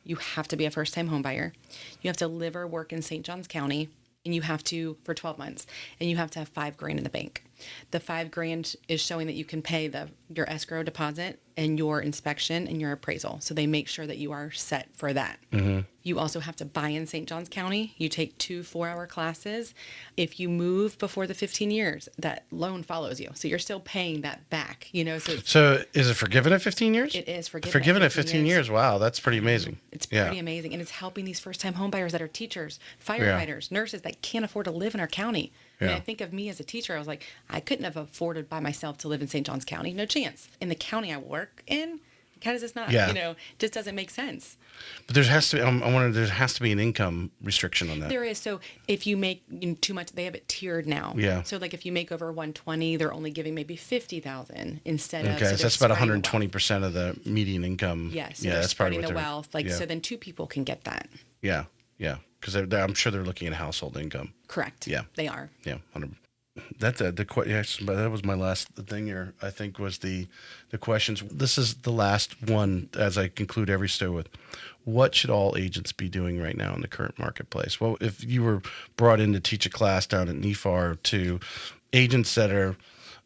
You have to be a first-time home buyer. You have to live or work in St. Johns County, and you have to, for 12 months, and you have to have $5,000 in the bank. The $5,000 is showing that you can pay your escrow deposit and your inspection and your appraisal. So they make sure that you are set for that. You also have to buy in St. Johns County. You take 2 4-hour classes. If you move before the 15 years, that loan follows you. So you're still paying that back, So is it forgiven at 15 years? It is forgiven. Forgiven at 15 years. Wow, that's pretty amazing. It's pretty amazing. And it's helping these first-time home buyers that are teachers, firefighters, nurses that can't afford to live in our county. I mean, I think of me as a teacher. I was like, I couldn't have afforded by myself to live in St. Johns County. No chance. In the county I work in, how does this not, just doesn't make sense. But there has to be, there has to be an income restriction on that. There is. So if you make too much, they have it tiered now. Yeah. So like if you make over 120, they're only giving maybe 50,000 instead of. Okay, so that's about 120% of the median income. Yes. So yeah, that's probably the wealth. So then 2 people can get that. Yeah, yeah. Because I'm sure they're looking at household income. Correct. Yeah. They are. Yeah, 100%. That was my last thing here. I think was the questions. This is the last one, as I conclude every show with. What should all agents be doing right now in the current marketplace? Well, if you were brought in to teach a class down at NEFAR to agents that are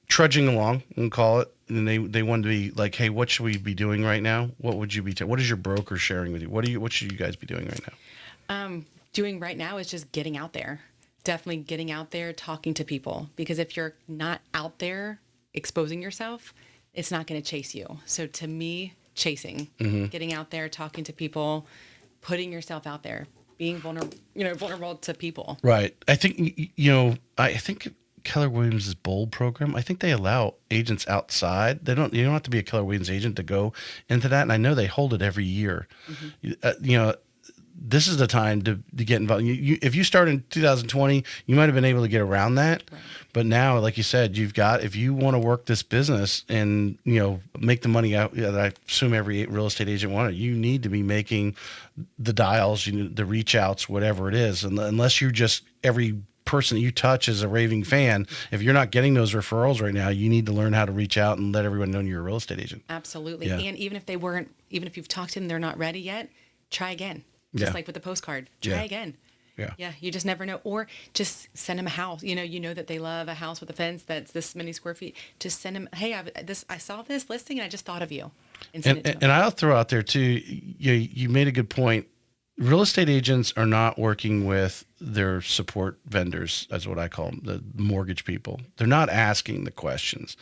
trudging along, we'll call it, and they want to be like, hey, what should we be doing right now? What would you be? What is your broker sharing with you? What should you guys be doing right now? Doing right now is just getting out there. Definitely getting out there, talking to people. Because if you're not out there exposing yourself, it's not going to chase you. So to me, chasing, getting out there, talking to people, putting yourself out there, being vulnerable to people. Right. I think, I think Keller Williams' Bold program, I think they allow agents outside. You don't have to be a Keller Williams agent to go into that. And I know they hold it every year. This is the time to get involved. If you start in 2020, you might have been able to get around that. Right. But now, like you said, if you want to work this business and, make the money out that I assume every real estate agent wanted, you need to be making the dials, the reach outs, whatever it is. And unless you just, every person that you touch is a raving fan, if you're not getting those referrals right now, you need to learn how to reach out and let everyone know you're a real estate agent. Absolutely. Yeah. And even if you've talked to them, they're not ready yet, try again. Just like with the postcard, try again. Yeah. Yeah. You just never know. Or just send them a house. You know that they love a house with a fence that's this many square feet. Just send them, hey, I saw this listing and I just thought of you. And I'll throw out there too, you made a good point. Real estate agents are not working with their support vendors, as what I call them, the mortgage people. They're not asking the questions.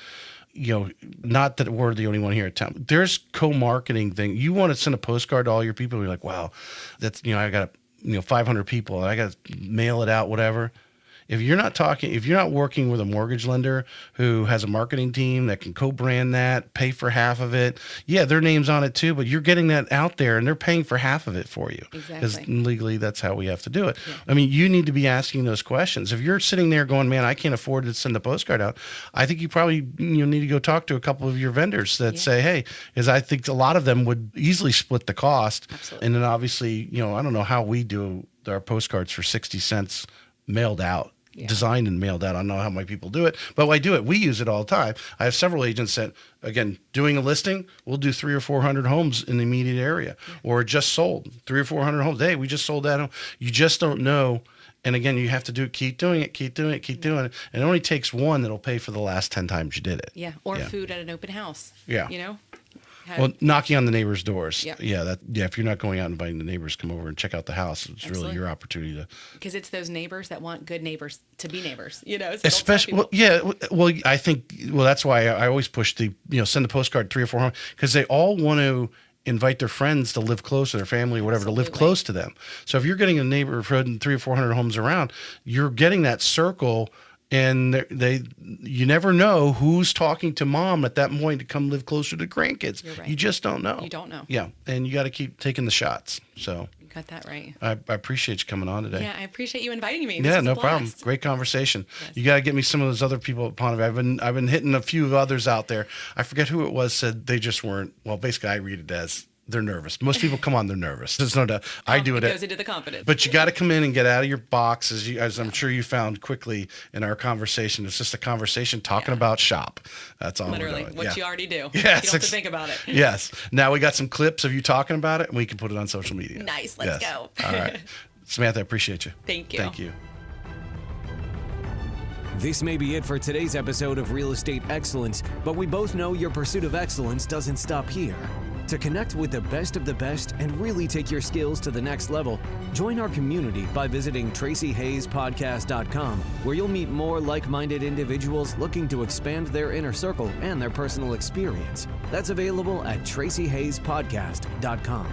Not that we're the only one here at town. There's co-marketing thing. You want to send a postcard to all your people. You're like, wow, that's, I got, 500 people and I got to mail it out, whatever. If you're not working with a mortgage lender who has a marketing team that can co-brand that, pay for half of it. Yeah, their name's on it too, but you're getting that out there and they're paying for half of it for you. Exactly. Because legally that's how we have to do it. Yeah. I mean, you need to be asking those questions. If you're sitting there going, man, I can't afford to send a postcard out, I think you probably need to go talk to a couple of your vendors that say, hey, because I think a lot of them would easily split the cost. Absolutely. And then obviously, I don't know how we do our postcards for 60 cents mailed out. Yeah. Designed and mailed out. I don't know how many people do it, but I do it. We use it all the time. I have several agents that, again, doing a listing, we'll do 300 or 400 homes in the immediate area, or just sold 300 or 400 homes. Hey, we just sold that home. You just don't know. And again, you have to keep doing it. And it only takes one that'll pay for the last 10 times you did it. Yeah. Or food at an open house. Yeah. Well, knocking on the neighbors' doors. Yeah. If you're not going out and inviting the neighbors to come over and check out the house, it's Absolutely. really your opportunity to. Because it's those neighbors that want good neighbors to be neighbors, So Especially, I think, that's why I always push send the postcard 3 or 4 homes, because they all want to invite their friends to live close to their family or whatever, Absolutely. to live close to them. So if you're getting a neighborhood and 300 or 400 homes around, you're getting that circle. And you never know who's talking to mom at that point to come live closer to grandkids. You're right. You just don't know. You don't know. Yeah, and you got to keep taking the shots. So you got that right. I appreciate you coming on today. Yeah, I appreciate you inviting me. Yeah, no problem. Great conversation. Yes. You got to get me some of those other people at Ponte Vedra. I've been hitting a few others out there. I forget who it was, said they just weren't. Well, basically, I read it as they're nervous. Most people come on, they're nervous. There's no doubt. I do it. It goes into the confidence. But you got to come in and get out of your box, as I'm sure you found quickly in our conversation. It's just a conversation talking about shop. That's all. Literally, we're doing. what you already do. Yes, you don't have to think about it. Yes. Now we got some clips of you talking about it, and we can put it on social media. Nice. Let's go. All right. Samantha, I appreciate you. Thank you. Thank you. This may be it for today's episode of Real Estate Excellence, but we both know your pursuit of excellence doesn't stop here. To connect with the best of the best and really take your skills to the next level, join our community by visiting TracyHayesPodcast.com, where you'll meet more like-minded individuals looking to expand their inner circle and their personal experience. That's available at TracyHayesPodcast.com.